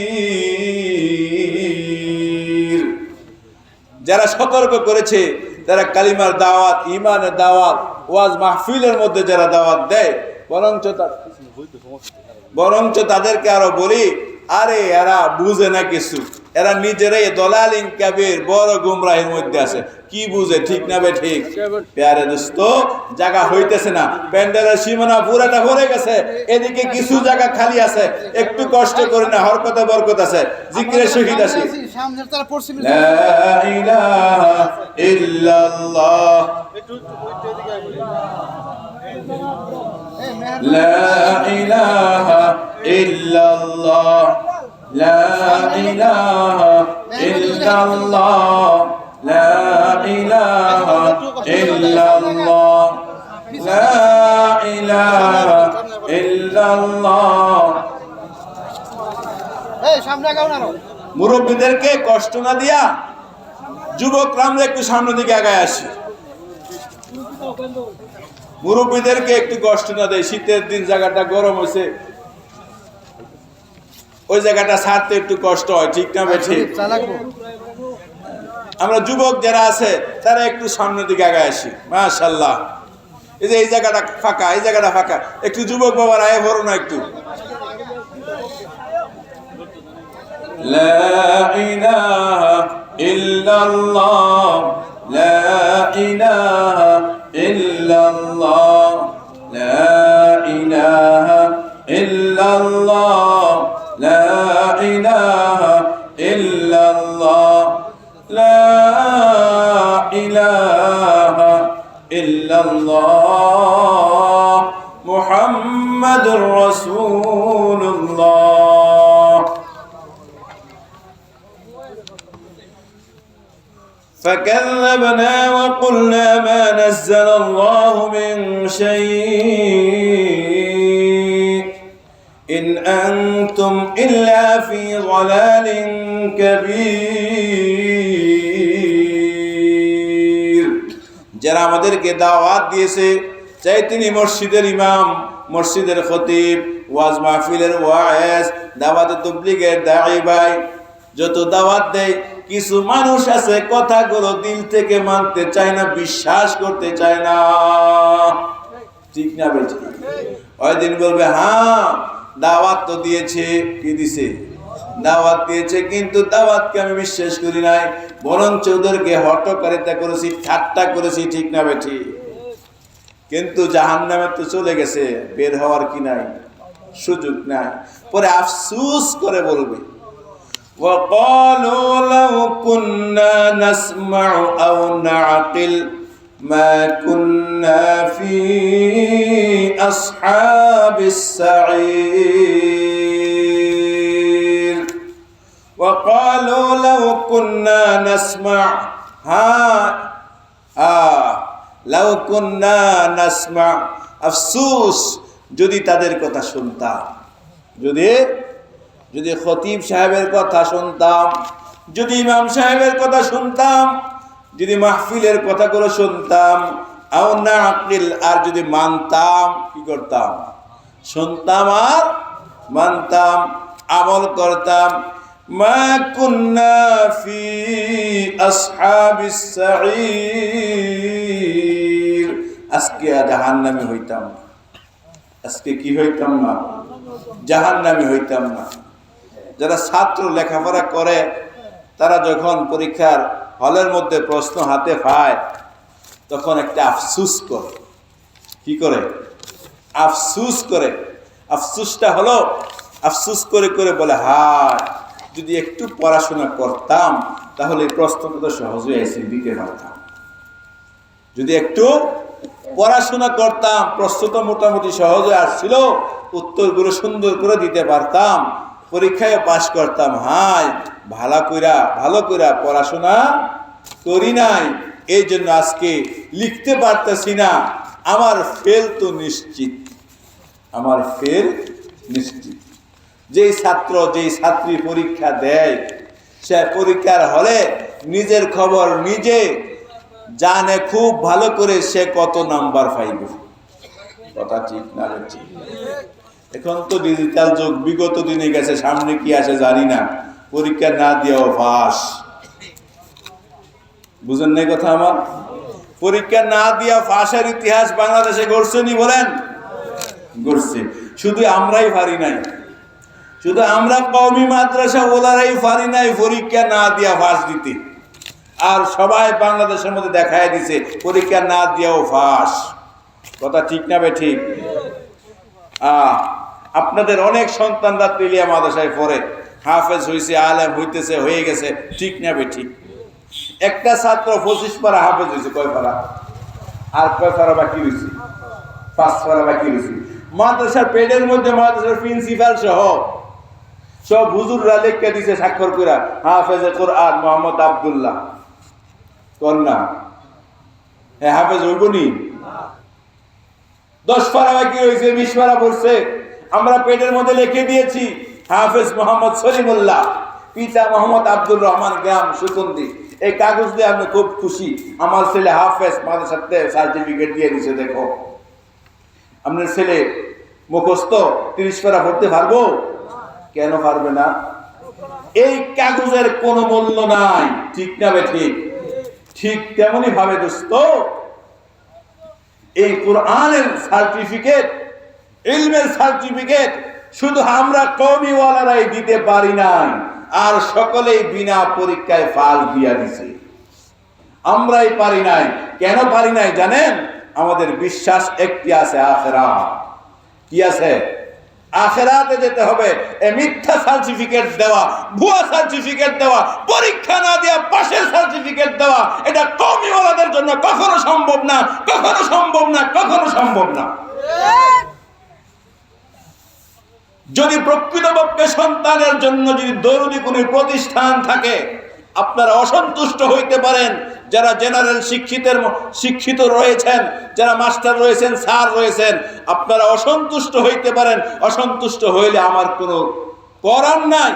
যারা সতর্ক করেছে, যারা কালিমার দাওয়াত, ঈমানের দাওয়াত, ওয়াজ মাহফিলের মধ্যে যারা দাওয়াত দেয়, বরঞ্চ তাদেরকে আরো বলি, আরে এরা বুঝে না কিছু, এরা নিজেরাই দলালিন কাবির বড় গুমরাহের মধ্যে আছে। কি বুঝে ঠিক না বে ঠিক? প্যারে দোস্ত, জায়গা হইতেছে না, প্যান্ডেলের সীমানা পুরাটা ভরে গেছে, এদিকে কিছু জায়গা খালি আছে, একটু কষ্ট করে না, হরকতে বরকত আছে, জিকিরে শহীদ আছে। লা ইলাহা ইল্লাল্লাহ লা ইলাহা ইল্লাল্লাহ লা ইলাহা ইল্লাল্লাহ লা ইলাহা ইল্লাল্লাহ লা ইলাহা ইল্লাল্লাহ। মুরব্বীদেরকে কষ্ট না দিয়া যুবকরা আমরা একটু সামনের দিকে আগায় আসি। মুরব্বীদেরকে একটু কষ্ট না দেয়। শীতের দিন জায়গাটা গরম হয়েছে, ওই জায়গাটা ছাড়তে একটু কষ্ট হয়, ঠিক না বেঠি? আমরা যুবক যারা আছে তারা একটু সামনের দিকে আগায় আসি। মাশাআল্লাহ, এই যে এই জায়গাটা ফাঁকা, এই জায়গাটা ফাঁকা, একটু যুবক বাবার আয় ভরো না একটু। লা ইলাহা ইল্লাল্লাহ লা ইলাহা ইল্লাল্লাহ লা ইলাহা ইল্লাল্লাহ লা ইলাহা ইল্লাল্লাহ লা ইলাহা ইল্লাল্লাহ মুহাম্মাদুর রাসূলুল্লাহ। فكذبنا وقلنا ما نزل الله من شيء إن أنتم إلا في ضلال كبير। যারা আমাদেরকে দাওয়াত দিয়েছে, চাই তিনি মসজিদের ইমাম, মসজিদের খতিব, ওয়াজ মাহফিলের ওয়াইজ, দাওয়াতে তাবলীগের দাঈ ভাই, যত দাওয়াত দেয়, কিছু মানুষ আছে কথাগুলো দিল থেকে মানতে চায় না, বিশ্বাস করতে চায় না, ঠিক না বেঠি? ওই দিন বলবে হ্যাঁ দাওয়াত তো দিয়েছে, কি দিছে? দাওয়াত দিয়েছে, কিন্তু দাওয়াতকে আমি বিশ্বাস করি নাই, বরঞ্চ ওদেরকে হটকারিতা করেছি, ঠাট্টা করেছি, ঠিক না বেঠি? কিন্তু জাহান্নামে তো চলে গেছে, বের হওয়ার কি নাই, সুযোগ নাই। পরে আফসোস করে বলবে وقالوا لو كنا نسمع أو نعقل ما كنا في أصحاب السعير وقالوا لو كنا نسمع لو كنا نسمع আফসোস যদি তাদের কথা শুনতাম, যদি খতিব সাহেবের কথা শুনতাম, যদি ইমাম সাহেবের কথা শুনতাম, যদি মাহফিলের কথাগুলো শুনতাম, আও না আকিল, আর যদি মানতাম, কি করতাম? শুনতাম আর মানতাম, আমল করতাম। মা কুন্না ফি আসহাবিস সাঈর, আজকে জাহান্নামী হইতাম না। আজকে কি হইতাম না? জাহান্নামী হইতাম না। যারা ছাত্র লেখাপড়া করে, তারা যখন পরীক্ষার হলের মধ্যে প্রশ্ন হাতে পায়, তখন একটা আফসুস করে। কি করে? আফসুস করে। আফসুসটা হলো, আফসুস করে করে বলে হায় যদি একটু পড়াশোনা করতাম তাহলে প্রশ্নটা তো সহজে এসে দিতে পারতাম। যদি একটু পড়াশোনা করতাম, প্রশ্ন তো মোটামুটি সহজে আসছিল, উত্তরগুলো সুন্দর করে দিতে পারতাম, পরীক্ষায় পাশ করতাম। হায় ভালো কইরা পড়াশোনা করি নাই, এই জন্য আজকে লিখতে পারতেছি না, আমার ফেল তো নিশ্চিত, আমার ফেল নিশ্চিত। যেই ছাত্র যেই ছাত্রী পরীক্ষা দেয়, সে পরীক্ষার হলে নিজের খবর নিজে জানে খুব ভালো করে, সে কত নাম্বার পাইবে। কথা ঠিক না ঠিক? এখন তো ডিজিটাল যুগ, বিগত দিনে গেছে, সামনে কি আসে জানি না, পরীক্ষা না দিয়েও পাস। বুঝেন নাই কথা আমার? পরীক্ষা না দিয়া ফাঁসের ইতিহাস বাংলাদেশে গড়ছে নি বলেন? গড়ছে। শুধু আমরাই পারি নাই, শুধু আমরা কওমি মাদ্রাসা ওলারাই পারি নাই পরীক্ষা না দিয়া ফাঁস দিতে, আর সবাই বাংলাদেশের মধ্যে দেখায় দিছে পরীক্ষা না দিয়াও ফাঁস। কথা ঠিক না বে ঠিক? আপনাদের অনেক সন্তানরা তেলিয়া মাদ্রাসায় পড়ে, হাফেজ হয়েছে, আলেম হইতেছে, হয়ে গেছে, ঠিক না বে ঠিক? একটা ছাত্র 25 পারা হাফেজ হয়েছে, কয় পারা? আর কয় পারা বাকি রয়েছে? 5 পারা বাকি রয়েছে। মাদ্রাসার পেটের মধ্যে মাদ্রাসার প্রিন্সিপাল সহ সব হুজুররা লেখা দিছে স্বাক্ষর কইরা, হাফেজে কোরআন মোহাম্মদ আব্দুল্লাহ। কন্যা হ্যাঁ হাফেজ হইবনি? 10 পারা বাকি রয়েছে, 20 পারা পড়ছে। আমরা পেটের মধ্যে লিখে দিয়েছি হাফেজ মোহাম্মদ সলিমুল্লাহ, পিতা মোহাম্মদ আব্দুর রহমান, গ্রাম সুকন্দি। এই কাগজ দিয়ে আমি খুব খুশি, আমার ছেলে হাফেজ, মাদ্রাসাতে সার্টিফিকেট দিয়ে দিছে। দেখো আপনার ছেলে মুখস্থ 30 পারা পড়তে পারবো? কেন পারবে না? এই কাগজের কোনো মূল্য নাই, ঠিক না বে ঠিক? ঠিক তেমনি ভাবে দোস্ত, এই কোরআনের সার্টিফিকেট, ইলমের সার্টিফিকেট শুধু আমরা কওমিওয়ালারাই দিতে পারি নাই, আর সকলেই বিনা পরীক্ষায় ফাল দিয়া দিছে। আমরাই পারি নাই। কেন পারি নাই জানেন? আমাদের বিশ্বাস একটি আছে, আখিরাত। কি আছে? আখিরাতে যেতে হবে। এই মিথ্যা সার্টিফিকেট দেওয়া, ভুয়া সার্টিফিকেট দেওয়া, পরীক্ষা না দেওয়া পাশের সার্টিফিকেট দেওয়া, এটা কওমিওয়ালাদের জন্য কখনো সম্ভব না, কখনো সম্ভব না, কখনো সম্ভব না। যদি প্রকৃতপক্ষে সন্তানের জন্য যদি দরুদি কোনো প্রতিষ্ঠান থাকে, আপনারা অসন্তুষ্ট হইতে পারেন। যারা জেনারেল শিক্ষিত রয়েছেন, যারা মাস্টার রয়েছেন, স্যার রয়েছেন, আপনারা অসন্তুষ্ট হইতে পারেন। অসন্তুষ্ট হইলে আমার কোনো করার নাই।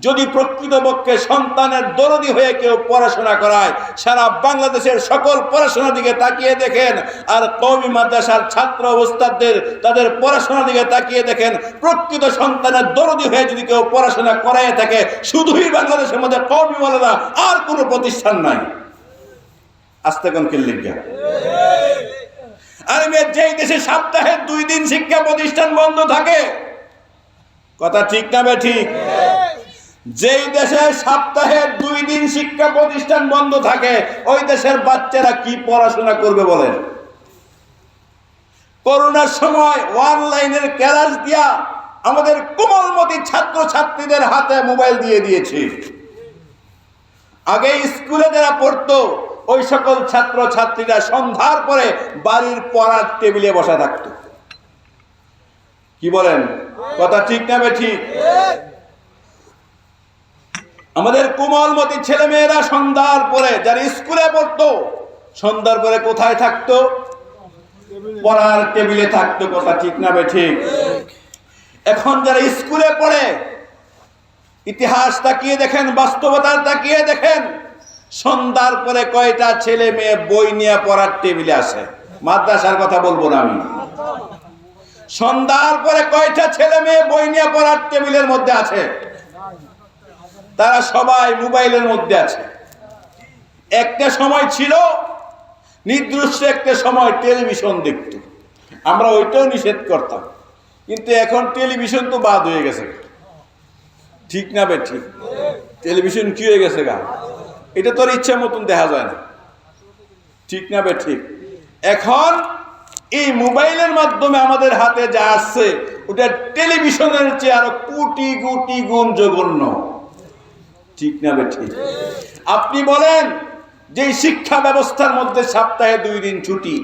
যদি প্রকৃতপক্ষে সন্তানের দরদি হয়ে কেউ পড়াশোনা করায়, সারা বাংলাদেশের সকল পড়াশোনার দিকে তাকিয়ে দেখেন, আর কওমি মাদ্রাসার ছাত্র ওস্তাদদের তাদের পড়াশোনার দিকে তাকিয়ে দেখেন, প্রকৃত সন্তানের দরদি হয়ে যদি কেউ পড়াশোনা করায় থাকে, শুধুই বাংলাদেশের মধ্যে কওমিওয়ালারা, আর কোনো প্রতিষ্ঠান নাই। আস্তে কোন কিল্লিগা? আর যেই দেশে সপ্তাহে 2 দিন শিক্ষা প্রতিষ্ঠান বন্ধ থাকে, কথা ঠিক না বে ঠিক? যেই দেশে সপ্তাহে 2 দিন শিক্ষা প্রতিষ্ঠান বন্ধ থাকে, ওই দেশের বাচ্চারা কি পড়াশোনা করবে বলেন? করোনার সময় অনলাইনের ক্লাস দিয়া আমাদের কোমলমতি ছাত্র ছাত্রীদের হাতে মোবাইল দিয়ে দিয়েছে। আগে স্কুলে যারা পড়তো, ওই সকল ছাত্র ছাত্রীরা সন্ধ্যার পরে বাড়ির পড়ার টেবিলে বসা থাকতো। কি বলেন? কথা ঠিক না বে ঠিক? আমাদের কোমলমতি ছেলে মেয়েরা সন্ধ্যার পরে যারা স্কুলে পড়তো, সন্ধ্যার পরে কোথায় থাকতো? পড়ার টেবিলে থাকতো। কথা ঠিক না বে ঠিক? এখন যারা স্কুলে পড়ে, ইতিহাস তাকিয়ে দেখেন, বাস্তবতার তাকিয়ে দেখেন, সন্ধ্যার পরে কয়টা ছেলে মেয়ে বই নিয়ে পড়ার টেবিলে আসে? মাদ্রাসার কথা বলবো না আমি। সন্ধ্যার পরে কয়টা ছেলে মেয়ে বই নিয়ে পড়ার টেবিলের মধ্যে আছে? তারা সবাই মোবাইলের মধ্যে আছে। একটা সময় ছিল নির্দিষ্ট একটা সময় টেলিভিশন দেখত, আমরা ওইটাও নিষেধ করতাম, কিন্তু এখন টেলিভিশন তো বাদ হয়ে গেছে। ঠিক না বে ঠিক? টেলিভিশন কি হয়ে গেছে গা? এটা তোর ইচ্ছা মতন দেখা যায় না। ঠিক না বে ঠিক? এখন এই মোবাইলের মাধ্যমে আমাদের হাতে যা আসছে, ওটা টেলিভিশনের চেয়ে আরো কোটি কোটি গুণ জঘন্য। ঠিক না বে ঠিক? আপনি বলেন যে শিক্ষা ব্যবস্থার মধ্যে সপ্তাহে 2 দিন ছুটি,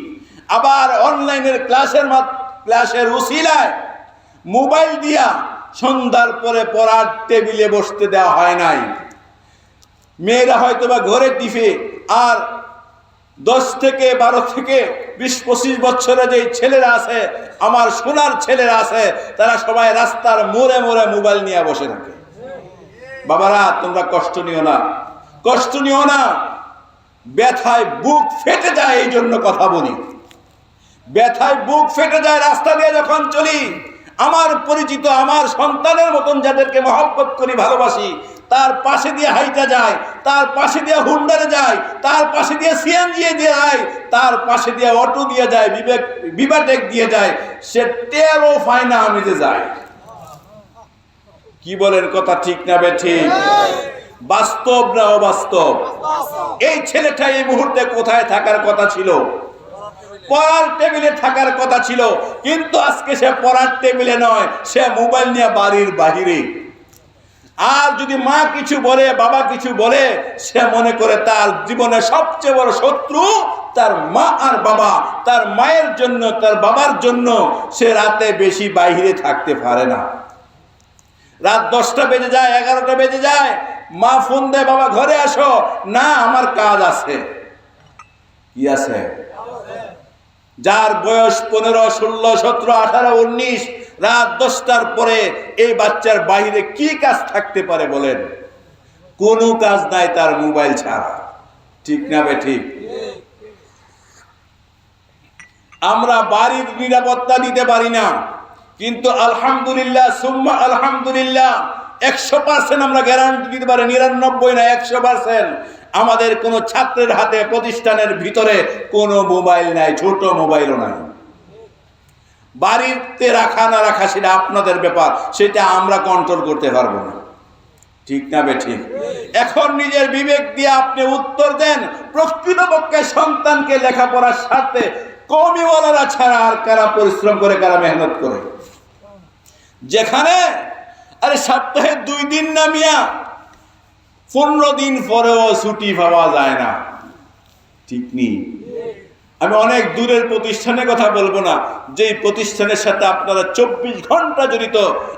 আবার অনলাইনের ক্লাসের উসিলায় মোবাইল দিয়া সন্ধ্যার পরে পড়ার টেবিলে বসতে দেওয়া হয় নাই। মেয়েরা হয়তো বা ঘরে টিপে, আর 10 থেকে 12 থেকে 20-25 বছরের যে ছেলেরা আছে, আমার সোনার ছেলেরা আছে, তারা সবাই রাস্তার মোড়ে মোড়ে মোবাইল নিয়ে বসে থাকে। বাবারা, তোমরা কষ্ট নিও না, কষ্ট নিও না। ব্যথায় বুক ফেটে যায়, এই জন্য কথা বলি। ব্যথায় বুক ফেটে যায় রাস্তা দিয়ে যখন চলি। আমার পরিচিত, আমার সন্তানের মতন যাদেরকে মহব্বত করি, ভালোবাসি, তার পাশে দিয়ে হাইটা যায়, তার পাশে দিয়ে হুন্ডারে যায়, তার পাশে দিয়ে সিএনজি দিয়ে যায়, তার পাশে দিয়ে অটো দিয়ে যায়, বিভাটেক দিয়ে যায়, সে টেরও পায় না আমি যে যাই। কি বলেন, কথা ঠিক না বেঠিক? বাস্তব না অবাস্তব? এই ছেলেটা এই মুহূর্তে কোথায় থাকার কথা ছিল? পড়ার টেবিলে থাকার কথা ছিল, কিন্তু আজকে সে পড়ার টেবিলে নয়, সে মোবাইল নিয়ে বাড়ির বাহিরে। আর যদি মা কিছু বলে, বাবা কিছু বলে, সে মনে করে তার জীবনের সবচেয়ে বড় শত্রু তার মা আর বাবা। তার মায়ের জন্য, তার বাবার জন্য সে রাতে বেশি বাইরে থাকতে পারে না। রাত 10টা বেজে যায়, 11টা বেজে যায়, মা ফোন দেয়, বাবা ঘরে আসো। না, আমার কাজ আছে। কি আছে? যার বয়স 15, 16, 17, 18, 19, রাত 10টার পরে এই বাচ্চার বাইরে কি কাজ থাকতে পারে বলেন? কোনো কাজ নাই তার মোবাইল ছাড়া। ঠিক না বেঠিক? আমরা বাড়ির নিরাপত্তা দিতে পারি না, কিন্তু আলহামদুলিল্লাহ সুম্মা আলহামদুলিল্লাহ 100% আমরা গ্যারান্টি দিতে পারি, 99 না 100%, আমাদের কোনো ছাত্রের হাতে প্রতিষ্ঠানের ভিতরে কোনো মোবাইল নাই, ছোট মোবাইলও নাই। বাড়িতে রাখা না রাখা সেটা আপনাদের ব্যাপার, সেটা আমরা কন্ট্রোল করতে পারবো না। ঠিক না বেঠিক? এখন নিজের বিবেক দিয়ে আপনি উত্তর দেন, প্রকৃতপক্ষে সন্তানকে লেখাপড়ার স্বার্থে কওমিওয়ালারা ছাড়া আর কারা পরিশ্রম করে, কারা মেহনত করে? যেখানে আরে সপ্তাহে 2 দিন নামিয়া 15 দিন পরেও ছুটি পাওয়া যায় না। ঠিক নেই? আমি অনেক দূরের প্রতিষ্ঠানের কথা বলবো না, যেই প্রতিষ্ঠানের সাথে আপনারা 24 ঘন্টা জড়িত,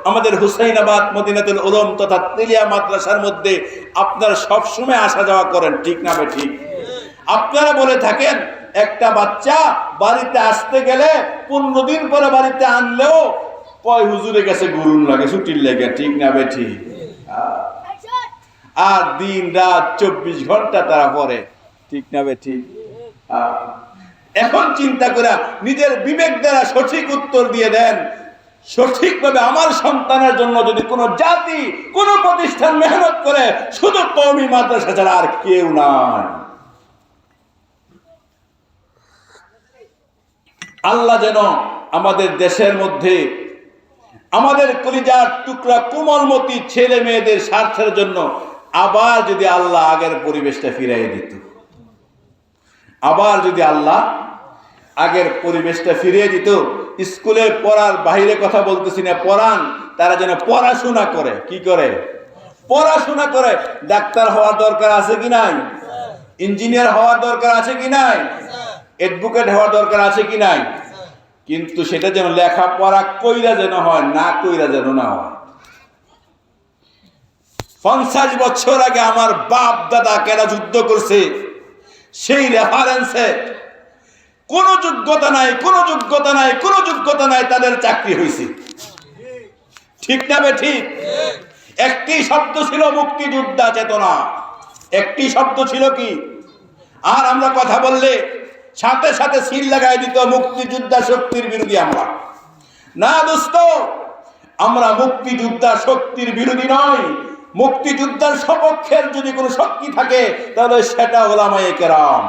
আমাদের হুসাইনাবাদ মদিনাতুল উলুম তথা তেলিয়া মাদ্রাসার মধ্যে আপনারা সবসময় আসা যাওয়া করেন। ঠিক না বেঠিক? আপনারা বলে থাকেন একটা বাচ্চা বাড়িতে আসতে গেলে 15 দিন পরে বাড়িতে আনলেও কয় হুজুরে গেছে গুরুন লাগে, ছুটির লাগে। ঠিক না বেঠিক? আর দিন রাত 24 ঘন্টা তারা পড়ে। ঠিক না বেঠিক? এখন চিন্তা করে নিজের বিবেক দ্বারা সঠিক উত্তর দিয়ে দেন, সঠিকভাবে আমার সন্তানের জন্য যদি কোনো জাতি, কোনো প্রতিষ্ঠান মেহনত করে, শুধু কওমি মাদ্রাসা ছাড়া আর কেউ নাই। আল্লাহ যেন আমাদের দেশের মধ্যে আমাদের কলিজার টুকরা কোমলমতি ছেলে মেয়েদের স্বার্থের জন্য আবার যদি আল্লাহ আগের পরিবেশটা ফিরাইয়ে দিত, আবার যদি আল্লাহ আগের পরিবেশটা ফিরিয়ে দিত, স্কুলে পড়ার বাইরে কথা বলতেছি না, পড়ান, তারা যেন পড়াশোনা করে। কি করে? পড়াশোনা করে। ডাক্তার হওয়ার দরকার আছে কি নাই? ইঞ্জিনিয়ার হওয়ার দরকার আছে কি নাই? অ্যাডভোকেট হওয়ার দরকার আছে কি নাই? কিন্তু সেটা যেন লেখাপড়া কইরা যেন হয়, না কইরা যেন না হয়। 50 বছর আগে আমার বাপ দাদা কেনা যুদ্ধ করছে, সেই রেফারেন্সে কোনো যোগ্যতা নাই, কোনো যোগ্যতা নাই, কোনো যোগ্যতা নাই, তাদের চাকরি হয়েছে। ঠিক না বেঠিক? একটি শব্দ ছিল মুক্তিযোদ্ধা চেতনা, একটি শব্দ ছিল কি? আর আমরা কথা বললে সাথে সাথে সিল লাগাই দিত মুক্তিযোদ্ধা শক্তির বিরোধী। আমরা না দোস্ত, আমরা মুক্তিযোদ্ধা শক্তির বিরোধী নয়। মুক্তিযোদ্ধার সপক্ষের যদি কোনো শক্তি থাকে তাহলে সেটা উলামায়ে কেরাম।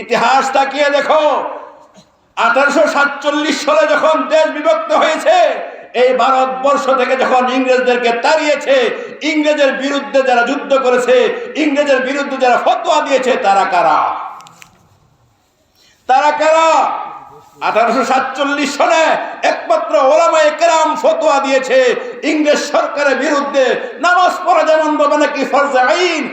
ইতিহাস তাকিয়ে দেখো, 1847 সালে যখন দেশ বিভক্ত হয়েছে, এই ভারতবর্ষ থেকে যখন ইংরেজদেরকে তাড়িয়েছে, ইংরেজের বিরুদ্ধে যারা যুদ্ধ করেছে, ইংরেজের বিরুদ্ধে যারা ফতোয়া দিয়েছে, তারা কারা? তারা কারা? 1847 সালে একমাত্র উলামায়ে কেরাম ফতোয়া দিয়েছে ইংরেজ সরকারের বিরুদ্ধে। নামাজ পড়া যেমন ভাবে নাকি ফরজে আইন,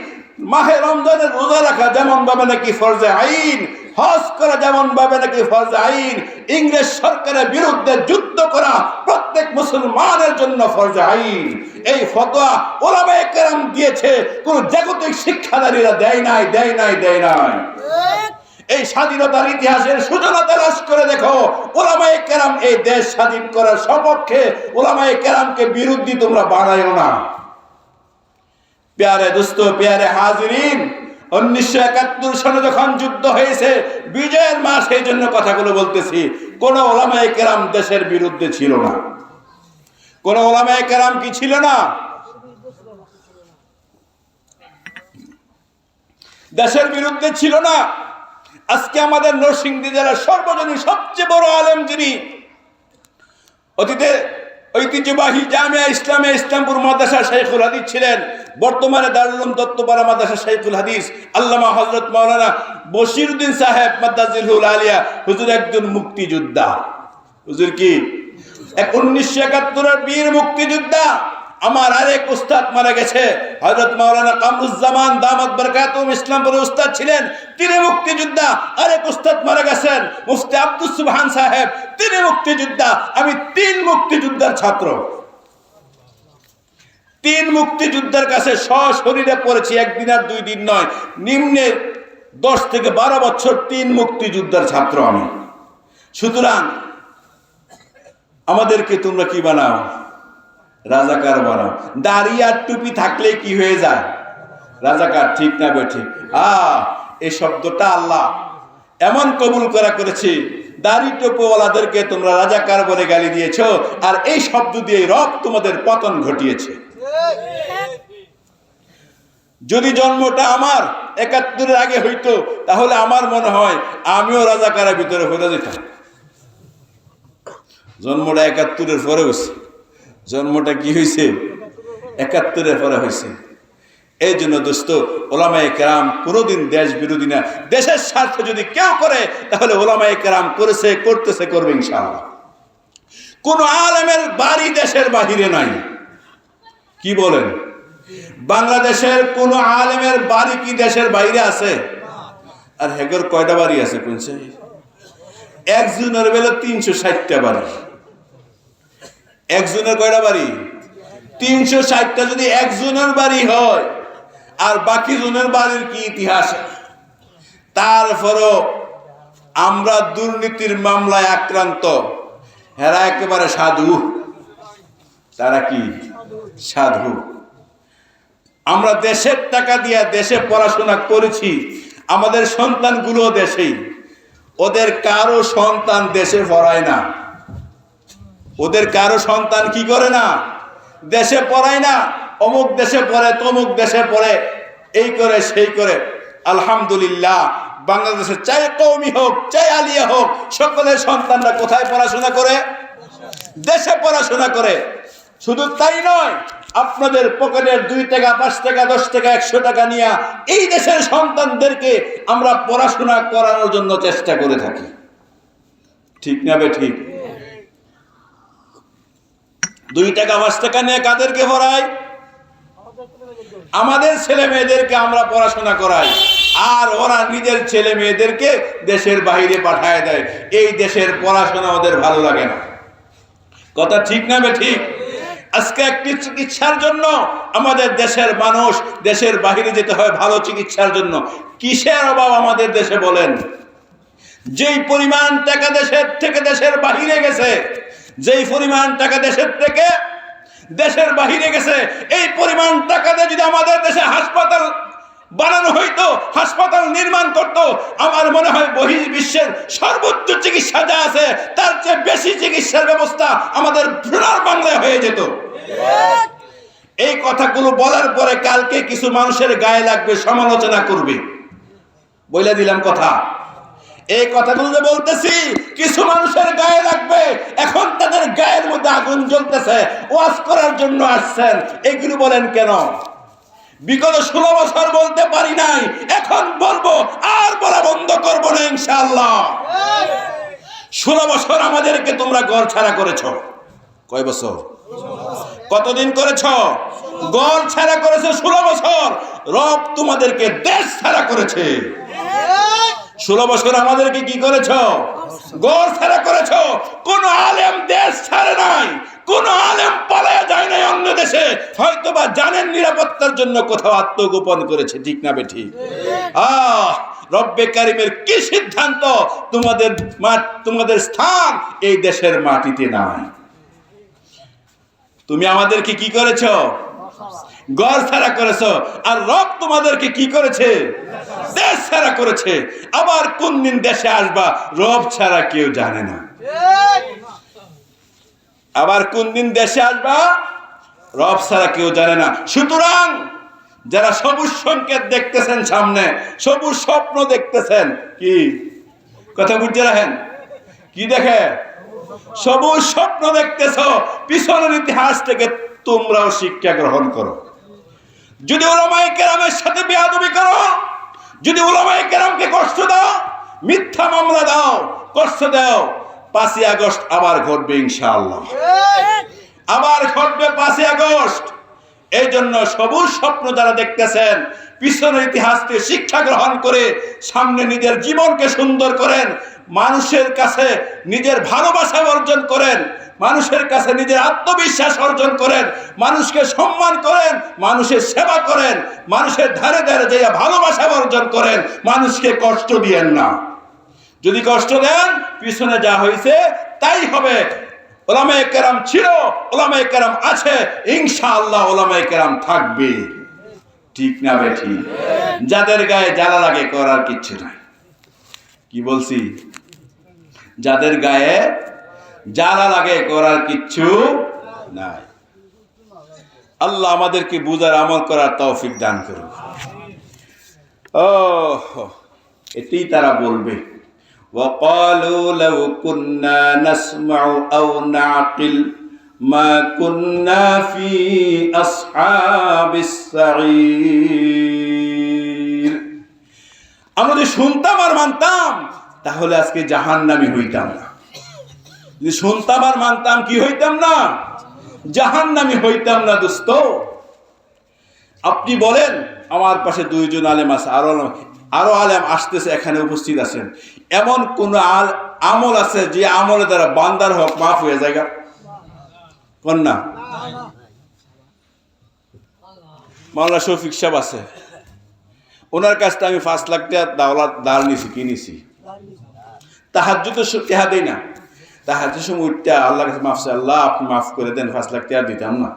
মাহে রমজানের রোজা রাখা যেমন ভাবে নাকি ফরজে আইন, হজ করা যেমন ভাবে নাকি ফরজে আইন, ইংরেজ সরকারের বিরুদ্ধে যুদ্ধ করা প্রত্যেক মুসলমানের জন্য ফরজে আইন। এই ফতোয়া উলামায়ে কেরাম দিয়েছে, কোন জাগতিক শিক্ষাদারীরা দেয় নাই, দেয় নাই, দেয় নাই। এই স্বাধীনতার ইতিহাসের সূচনা তালাশ করে দেখো, উলামায়ে কেরাম এই দেশ স্বাধীন করার সপক্ষে। উলামায়ে কেরামকে বিরোধী তোমরা বানায়ো না। প্যারে দোস্ত, প্যারে হাজিরিন, 1971 সালে যখন যুদ্ধ হয়েছে, বিজয়ের মাস, এই জন্য কথাগুলো বলতেছি, কোন উলামায়ে কেরাম দেশের বিরুদ্ধে ছিল না। কোন উলামায়ে কেরাম কি ছিল না? দেশের বিরুদ্ধে ছিল না। আজকে আমাদের নরসিংদী জেলার সর্বজনীন সবচেয়ে বড় আলেম যিনি, অতীতে ঐতিহ্যবাহী জামিয়া ইসলামিয়া ইসলামপুর মাদ্রাসা শাইখুল হাদিস ছিলেন, বর্তমানে দারুল উলুম দত্তপাড়া মাদ্রাসা শাইখুল হাদিস আল্লামা হযরত মাওলানা বশিরউদ্দিন সাহেব মাদ্দাজিলহুল আলিয়া হুজুর একজন মুক্তিযোদ্ধা। হুজুর কি 1971 বীর মুক্তিযোদ্ধা। আমার আরেক উস্তাদ মারা গেছে, হযরত মাওলানা কামরুজ্জামান দামাত বরকাতুহুম ইসলামপুরের উস্তাদ ছিলেন, তিনি মুক্তিযোদ্ধা। আরেক উস্তাদ মারা গেছেন মুফতি আব্দুস সুবহান সাহেব, তিনি মুক্তিযোদ্ধা। আমি 3 মুক্তিযোদ্ধার ছাত্র, 3 মুক্তিযোদ্ধার কাছে সশরীরে পড়েছি, একদিন আর 2 দিন নয়, নিম্নে 10 থেকে 12 বছর 3 মুক্তিযোদ্ধার ছাত্র আমি। সুতরাং আমাদেরকে তোমরা কি বানাও? রাজাকার বানাও। দাড়ি আর টুপি থাকলে কি হয়ে যায়? রাজাকার। ঠিক না বেঠিক? এই শব্দটা আল্লাহ এমন কবুল করেছে, দাড়ি টুপিওয়ালাদেরকে তোমরা রাজাকার বলে গালি দিয়েছো, আর এই শব্দ দিয়ে রব তোমাদের পতন ঘটিয়েছে। যদি জন্মটা আমার 71-এর আগে হইতো, তাহলে আমার মনে হয় আমিও রাজাকারের ভিতরে হয়ে যেতাম। জন্মটা 71-এর পরে হয়েছে, জন্মটা কি হয়েছে? 71-এর পরে হয়েছে। এই জন্য দোস্ত, ওলামায়ে কেরাম কোনোদিন দেশ বিরোধী না। দেশের স্বার্থে যদি কেউ করে, তাহলে ওলামায়ে কেরাম করেছে, করতেছে, করবে ইনশাআল্লাহ। কোন আলেমের বাড়ি দেশের বাহিরে নাই। কি বলেন? বাংলাদেশের কোন আলেমের বাড়ি কি দেশের বাইরে আছে? আর হেগর কয়টা বাড়ি আছে কোনছে? একজনের বেলা 360টা বাড়ি। একজনের কয়টা বাড়ি? 360টা। যদি একজনের বাড়ি হয়, আর বাকি জনের বাড়ির কি ইতিহাস? তারপরও আমরা দুর্নীতির মামলায় আক্রান্ত, হেরা একেবারে সাধু। তারা কি সাধু? আমরা দেশের টাকা দিয়ে দেশে পড়াশোনা করেছি, আমাদের সন্তানগুলো দেশেই। ওদের কারো সন্তান দেশে পড়ায় না, ওদের কারো সন্তান কি করে না? দেশে পড়ায় না। অমুক দেশে পড়ে, তমুক দেশে পড়ে, এই করে সেই করে। আলহামদুলিল্লাহ, বাংলাদেশে চাই কওমি হোক, চাই আলিয়া হোক, সকলের সন্তানরা কোথায় পড়াশোনা করে? দেশে পড়াশোনা করে। শুধু তাই নয়, আপনাদের পকেটের 2 টাকা, 5 টাকা, 10 টাকা, 100 টাকা নিয়ে এই দেশের সন্তানদেরকে আমরা পড়াশোনা করানোর জন্য চেষ্টা করে থাকি। ঠিক না বেঠিক? 2 টাকা 5 টাকা নিয়ে কাদেরকে পড়াই? আমাদের ছেলে মেয়েদেরকে আমরা পড়াশোনা করাই, আর ওরা নিজের ছেলে মেয়েদেরকে দেশের বাইরে পাঠায় দেয়। এই দেশের পড়াশোনা ওদের ভালো লাগে না। কথা ঠিক না বেঠিক? আজকে একটি চিকিৎসার জন্য আমাদের দেশের মানুষ দেশের বাইরে যেতে হয় ভালো চিকিৎসার জন্য। কিসের অভাব আমাদের দেশে বলেন? যেই পরিমাণ টাকা দেশের থেকে দেশের বাইরে গেছে, যেই পরিমাণ টাকা দেশের থেকে দেশের বাইরে গেছে, এই পরিমাণ টাকা দিয়ে যদি আমাদের দেশে হাসপাতাল বানানো হইতো, হাসপাতাল নির্মাণ করত, আমার মনে হয় বহির্বিশ্বের সর্বোচ্চ চিকিৎসা যা আছে তার চেয়ে বেশি চিকিৎসার ব্যবস্থা আমাদের সোনার বাংলায় হয়ে যেত। এই কথাগুলো বলার পরে কালকে কিছু মানুষের গায়ে লাগবে, সমালোচনা করবে, বলে দিলাম কথা। এই কথাগুলো যে বলতেছি, কিছু মানুষের গায়ে লাগবে। এখন তাদের গায়ের মধ্যে আগুন জ্বলতেছে, ওয়াজ করার জন্য আসছেন। এগুলো বলেন কেন? বিগত 16 বছর বলতে পারি নাই, এখন বলবো, আর বলা বন্ধ করবো না ইনশাআল্লাহ। 16 বছর আমাদেরকে তোমরা ঘর ছাড়া করেছ। কয় বছর? কতদিন করেছ? ঘর ছাড়া করেছে 16 বছর। রব তোমাদেরকে দেশ ছাড়া করেছে। 16 বছর আমাদেরকে কি করেছ? ঘর ছাড়া করেছ। কোন আলেম দেশ ছাড়ে নাই, কোন আলেম পালায়া যায় নাই অন্য দেশে। হয়তোবা জানেন নিরাপত্তার জন্য কোথাও আত্মগোপন করেছে। ঠিক না বেঠিক? রব্বে কারিমের কি সিদ্ধান্ত? তোমাদের স্থান এই দেশের মাটিতে নাই। তুমি আমাদেরকে কি করেছ? ঘর ছাড়া করেছ। আর রব তোমাদেরকে কি করেছে? দেশ ছাড়া করেছে। আবার কোন দিন দেশে আসবা রব ছাড়া কেউ জানে না। আবার কোন দিন দেশে আসবা রব ছাড়া কেউ জানে না। সুতরাং যারা সবুজ সংকেত দেখতেছেন, সামনে সবুজ স্বপ্ন দেখতেছেন, কি কথা বুঝতে রাখেন? কি দেখে? সবুজ স্বপ্ন দেখতেছো, পিছনের ইতিহাস থেকে তোমরাও শিক্ষা গ্রহণ করো। যদি উলামায়ে কেরামের সাথে বেয়াদবি করো, যদি উলামায়ে কেরামকে কষ্ট দাও, মিথ্যা মামলা দাও, কষ্ট দাও, 5ই আগস্ট আবার ঘটবে ইনশাআল্লাহ, আবার ঘটবে 5ই আগস্ট। এই জন্য সবুজ স্বপ্ন যারা দেখতেছেন, পিছনের ইতিহাস থেকে শিক্ষা গ্রহণ করে সামনে নিজের জীবনকে সুন্দর করেন, মানুষের কাছে নিজের ভালোবাসা অর্জন করেন, মানুষের কাছে নিজের আত্মবিশ্বাস অর্জন করেন, মানুষকে সম্মান করেন, মানুষের সেবা করেন, মানুষের ধারে ধারে যে ভালোবাসা অর্জন করেন, মানুষকে কষ্ট দিয়েন না। যদি কষ্ট দেন, পিছনে যা হয়েছে তাই হবে। উলামায়ে কেরাম ছিল, উলামায়ে কেরাম আছে, ইনশাআল্লাহ উলামায়ে কেরাম থাকবে। ঠিক না বেঠি? যাদের গায়ে জ্বালা লাগে করার কিচ্ছু নাই। কি বলছি? যাদের গায়ে জ্বালা লাগে করার কিচ্ছু নাই। আল্লাহ আমাদেরকে বুঝার আমল করার তৌফিক দান করুন। এটাই তারা বলবে, وقالوا لو كنا نسمع أو نعقل ما كنا في أصحاب السعير। আমরা যদি শুনতাম আর মানতাম তাহলে আজকে জাহান্নামী হইতাম না। যদি শুনতাম আর মানতাম কি হইতাম না? জাহান্নামী হইতাম না। দোস্ত, আপনি বলেন, আমার পাশে 2জন আলেম আছে, আরো আলেম আসতেছে, এখানে উপস্থিত আছেন, এমন কোন আমল আছে যে আমলের দ্বারা বান্দার হক মাফ হয়ে যায়? কোন না? মাওলানা শফিক সাহেব আছে, ওনার কাছ থেকে আমি 5 লাখ টাকা দাওলাত দাল নিছি, কিনেছি। তাহাজ্জুদের টাকা দেই না, তাহাজ্জুদের সময় উঠতে আল্লাহর কাছে মাফ চাই, আল্লাহ আপনি মাফ করে দেন, 5 লাখ টাকা দিতাম না।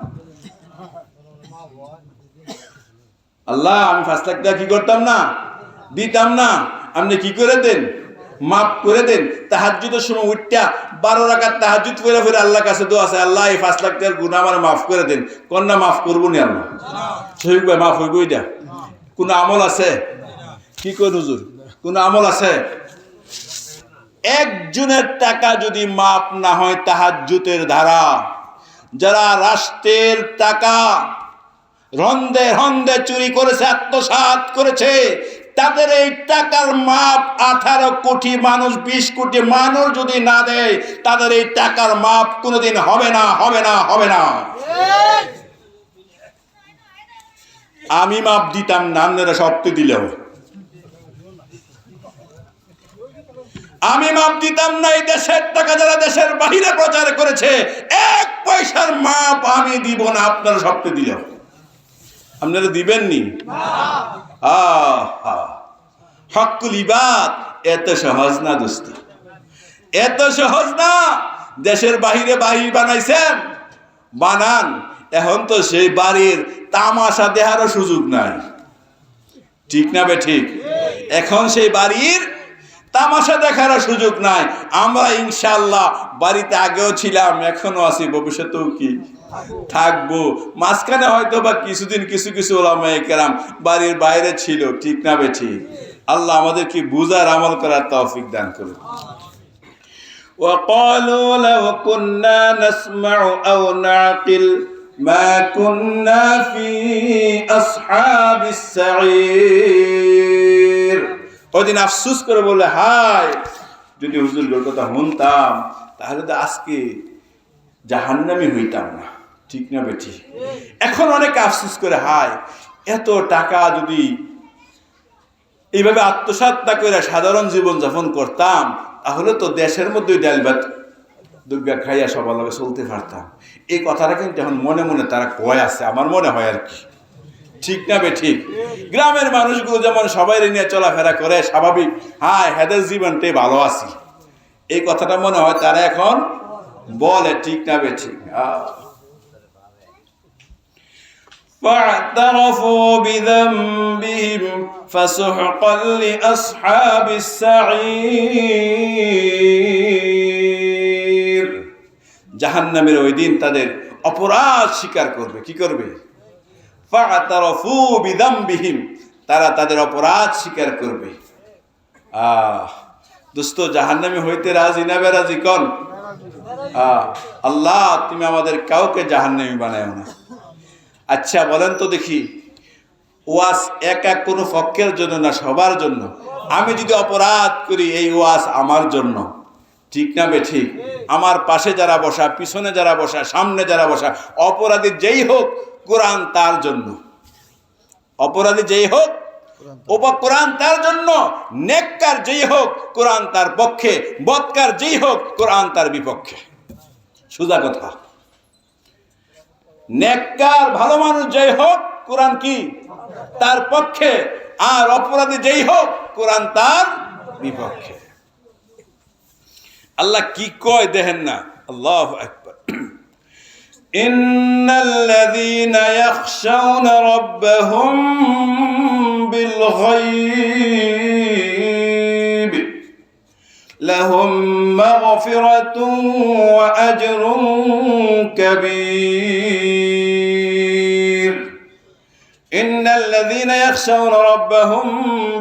আল্লাহ আমি 5 লাখ টাকা কি করতাম না? দিতাম না। আপনি কি করে দেন? মাফ করে দেন। তাহাজ্জুদের সময় উঠটা 12 রাকাত তাহাজ্জুদ পড়ে ফিরে আল্লাহর কাছে দোয়া আছে, আল্লাহ এই 5 লাখ টাকার গুনাহ আমার মাফ করে দেন। কন্যা মাফ করবো না আল্লাহ? শহীদ ভাই মাফ হইব? এটা কোন আমল আছে? কি কই হুজুর, কোন আমল আছে? একজনের টাকা যদি মাফ না হয় তাহাজ্জুদের ধারা, যারা রাষ্ট্রের টাকা রন্দে রন্দে চুরি করেছে, আত্মসাৎ করেছে, তাদের এই টাকার মাপ 18 কোটি মানুষ, 20 কোটি মানুষ যদি না দেয়, তাদের এই টাকার মাপ কোনোদিন হবে না, হবে না, হবে না। আমি মাপ দিতাম না, আপনারা সত্যি দিলেও আমি মাপ দিতাম না। এই দেশের টাকা যারা দেশের বাহিরে প্রচার করেছে, 1 পয়সার মাপ আমি দিব না, আপনারা সত্যি দিলেও। আপনারা দিবেননি? হকুল ইবাদ এত সহজ না দোস্ত, এত সহজ না। দেশের বাহিরে বাড়ি বানাইছেন, বানান, এখন তো সেই বাড়ির তামাশা দেখারও সুযোগ নাই। ঠিক না বে ঠিক? এখন সেই বাড়ির তামাশা দেখারও সুযোগ নাই। আমরা ইনশাআল্লাহ বাড়িতে আগেও ছিলাম, এখনো আছি, ভবিষ্যতেও কি থাকবো। মাঝখানে হয়তো বা কিছুদিন কিছু কিছু উলামায়ে কেরাম বাড়ির বাইরে ছিল। ঠিক না বে ঠিক? আল্লাহ আমাদেরকে বুঝার আমল করার তৌফিক দান করুন। وقالوا لو كنا نسمع أو نعقل ما كنا في أصحاب السعير। ওদিন আফসোস করে বলে, হায় যদি হুজুরের কথা শুনতাম তাহলে তো আজকে জাহান্নামী হইতাম না। ঠিক না বেটি? এখন অনেকে আফসোস করে, হায় এত টাকা যদি এইভাবে আত্মসাৎ না করে সাধারণ জীবন যাপন করতাম, তাহলে তো দেশের মধ্যে ডাল ভাত দুর্গা খাইয়া সবার লগে চলতে পারতাম। এই কথাটা কিন্তু এখন মনে মনে তারা কয় আছে, আমার মনে হয় আর কি। ঠিক না বে ঠিক? গ্রামের মানুষগুলো যেমন সবাই নিয়ে চলাফেরা করে স্বাভাবিক, হ্যাঁ হেদের জীবনটাই ভালো আছি, এই কথাটা মনে হয় তারা এখন বলে। ঠিক না বে ঠিক? فاعترفوا بذنبهم فسحقا لأصحاب السعير। জাহান্নামের ওই দিন তাদের অপরাধ স্বীকার করবে। কি করবে? ফা'তারাফু বিযামবিহিম, তারা তাদের অপরাধ স্বীকার করবে। দোস্ত, জাহান্নামী হইতে রাজি না বেরাজি? কোন আল্লাহ তুমি আমাদের কাউকে জাহান্নামী বানায়ো না। আচ্ছা বলেন তো দেখি, ওয়াজ একা কোনো পক্ষের জন্য না, সবার জন্য। আমি যদি অপরাধ করি এই ওয়াজ আমার জন্য, ঠিক না বে ঠিক? আমার পাশে যারা বসা, পিছনে যারা বসা, সামনে যারা বসা, অপরাধী যেই হোক কোরআন তার জন্য। অপরাধী যেই হোক কোরআন তার জন্য, নেককার যেই হোক কোরআন তার পক্ষে, বদকার যেই হোক কোরআন তার বিপক্ষে। সোজা কথা। নেককার ভালো মানুষ যেই হোক কোরআন কি তার পক্ষে, আর অপরাধী যেই হোক কোরআন তার বিপক্ষে। আল্লাহ কি কয় দেখেন না, আল্লাহু আকবার। ইন্নাল্লাযীনা ইয়াখশাউনা রাব্বাহুম বিল গায়ব লাহুম মাগফিরাতুন ওয়া আজরুন কাবীর। ইন্নাল্লাযীনা ইয়াখশাউনা রাব্বাহুম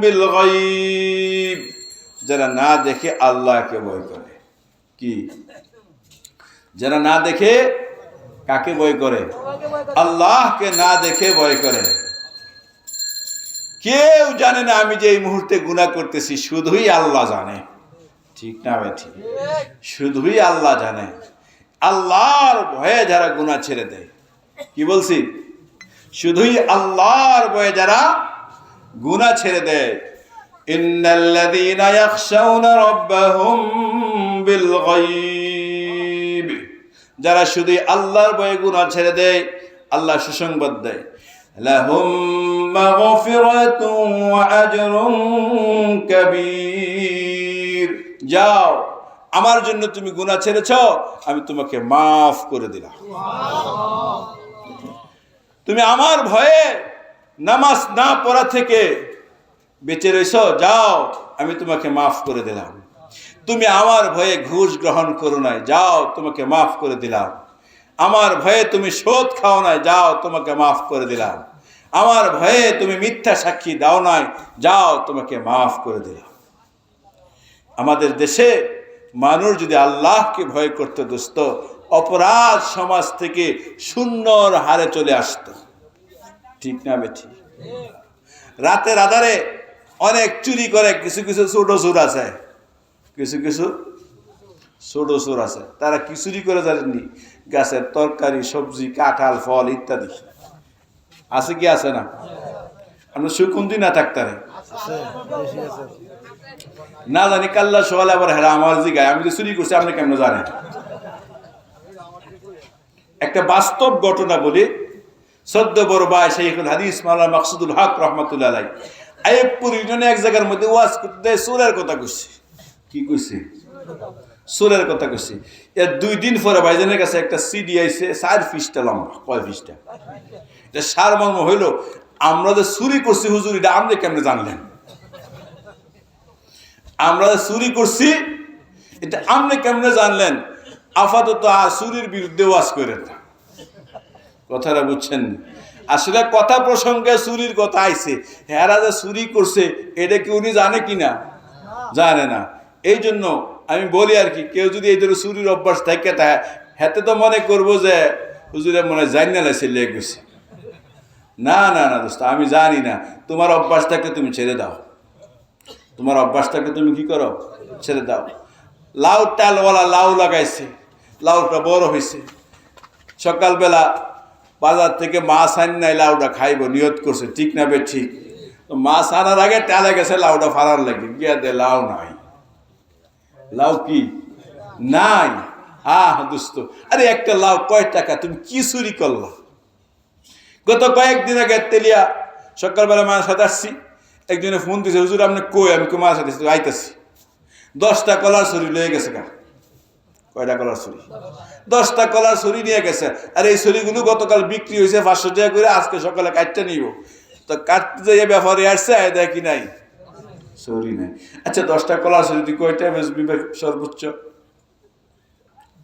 বিল গায়ব, যারা না দেখে আল্লাহকে ভয় করে। কি? যারা না দেখে কাকে ভয় করে? আল্লাহকে না দেখে ভয় করে। কেউ জানে না আমি যে এই মুহূর্তে গুনাহ করতেছি, শুধুই আল্লাহ জানে। ঠিক না ভাই? ঠিক, শুধুই আল্লাহ জানে। আল্লাহর ভয়ে যারা গুনাহ ছেড়ে দেয়, কি বলছি? শুধুই আল্লাহর ভয়ে যারা গুনাহ ছেড়ে দেয়। ইন্নাল্লাযীনা ইয়াখশাউনা রাব্বাহুম বিল গায়ব, যারা শুধু আল্লাহর ভয়ে গুনাহ ছেড়ে দেয়, আল্লাহ সুসংবাদ দেয়, লাহুম মাগফিরাতুন ওয়া আজরুন কাবীর। যাও, আমার জন্য তুমি গুনাহ ছেড়েছো, আমি তোমাকে মাফ করে দিলাম। তুমি আমার ভয়ে নামাজ না পড়া থেকে বেঁচে রইছো, যাও আমি তোমাকে মাফ করে দিলাম। তুমি আমার ভয়ে ঘুষ গ্রহণ করো নাই, যাও তোমাকে মাফ করে দিলাম। আমার ভয়ে তুমি সুদ খাও নাই, যাও তোমাকে মাফ করে দিলাম। আমার ভয়ে তুমি মিথ্যা সাক্ষী দাও নাই, যাও তোমাকে মাফ করে দিলাম। আমাদের দেশে মানুষ যদি আল্লাহকে ভয় করতে দোস্ত, অপরাধ সমাজ থেকে শূন্যর হারে চলে আসতো। ঠিক না বেঠি? রাতের আধারে অনেক চুরি করে, কিছু কিছু ছোট চোর আছে, কিছু কিছু ছোট চোর আছে। তারা কি চুরি করে জানেননি? গাছের তরকারি, সবজি, কাঁঠাল, ফল ইত্যাদি। আছে কি আছে না? আমরা সুকুন্দি না থাকতারে না জানি কাল্লা সকালে আবার হেরা আমার জিগায় আমি তো চুরি করছি, আপনি কেমন জানেন? একটা বাস্তব ঘটনা বলি। সদ্য বড় ভাই শাইখুল হাদিস মাওলানা মাকসুদুল হক রাহমাতুল্লাহ আলাইহি আইয়ুবপুর ইউনিয়নে এক জায়গার মধ্যে ওয়াজ করতে সুরের কথা কইছে। কি কইছে? সুরের কথা কইছে। এর 2 দিন পরে ভাইজানের কাছে একটা সিডি আইছে, 4 পৃষ্ঠা লম্বা। কয় পৃষ্ঠা? এটা সারমর্ম হইল, আমরা যে চুরি করছি হুজুর, এটা আপনি কেমনে জানলেন? আমরা যে চুরি করছি এটা আপনি কেমনে জানলেন? আপাতত আর চুরির বিরুদ্ধে ওয়াজ করেন না। কথাটা বুঝছেন? আসলে কথা প্রসঙ্গে চুরির কথা আইছে, হেরা যে চুরি করছে এটা কি উনি জানে কিনা? জানে না। এই জন্য আমি বলি আর কি, কেউ যদি এই ধরনের চুরির অভ্যাস থাকে হাতে তো মনে করবো যে হুজুরে মনে জানি না লেগে গেছে। না না না দোস্ত, আমি জানি না। তোমার অভ্যাসটাকে তুমি ছেড়ে দাও। তোমার অভ্যাসটাকে তুমি কি করো? ছেড়ে দাও। লাউ টালওয়ালা লাউ লাগাইছে, লাউটা বড় হয়েছে। সকালবেলা বাজার থেকে মাছ আনি নাই, লাউটা খাইব নিয়ত করছে। ঠিক না বে ঠিক? তো মাছ আনার আগে টালে গেছে লাউটা ফাড়ার লাগে, গিয়া দে লাউ নাই। লাউ কি নাই? দোস্ত, আরে একটা লাউ কয় টাকা? তুমি কি চুরি করলা? গত কয়েকদিন আগে তেলিয়া সকালবেলা মায়ের সাথে আসছি, একজনে ফোন দিয়েছে, হুজুর আপনি কই? আমি মায়ের সাথে আইতেছি। 10টা কলার ছুরি লয়ে গেছে। কয়টা কলার ছুরি? 10টা কলার ছুরি নিয়ে গেছে। আর এই ছুরিগুলো গতকাল বিক্রি হয়েছে 500 টাকা করে, আজকে সকালে কাটতে নিব। তো কাটতে যাইয়া ব্যাপারে আসছে, দেখি নাই ছুরি নাই। আচ্ছা 10টা কলার ছুরি তুই কয়টা বেচবি সর্বোচ্চ?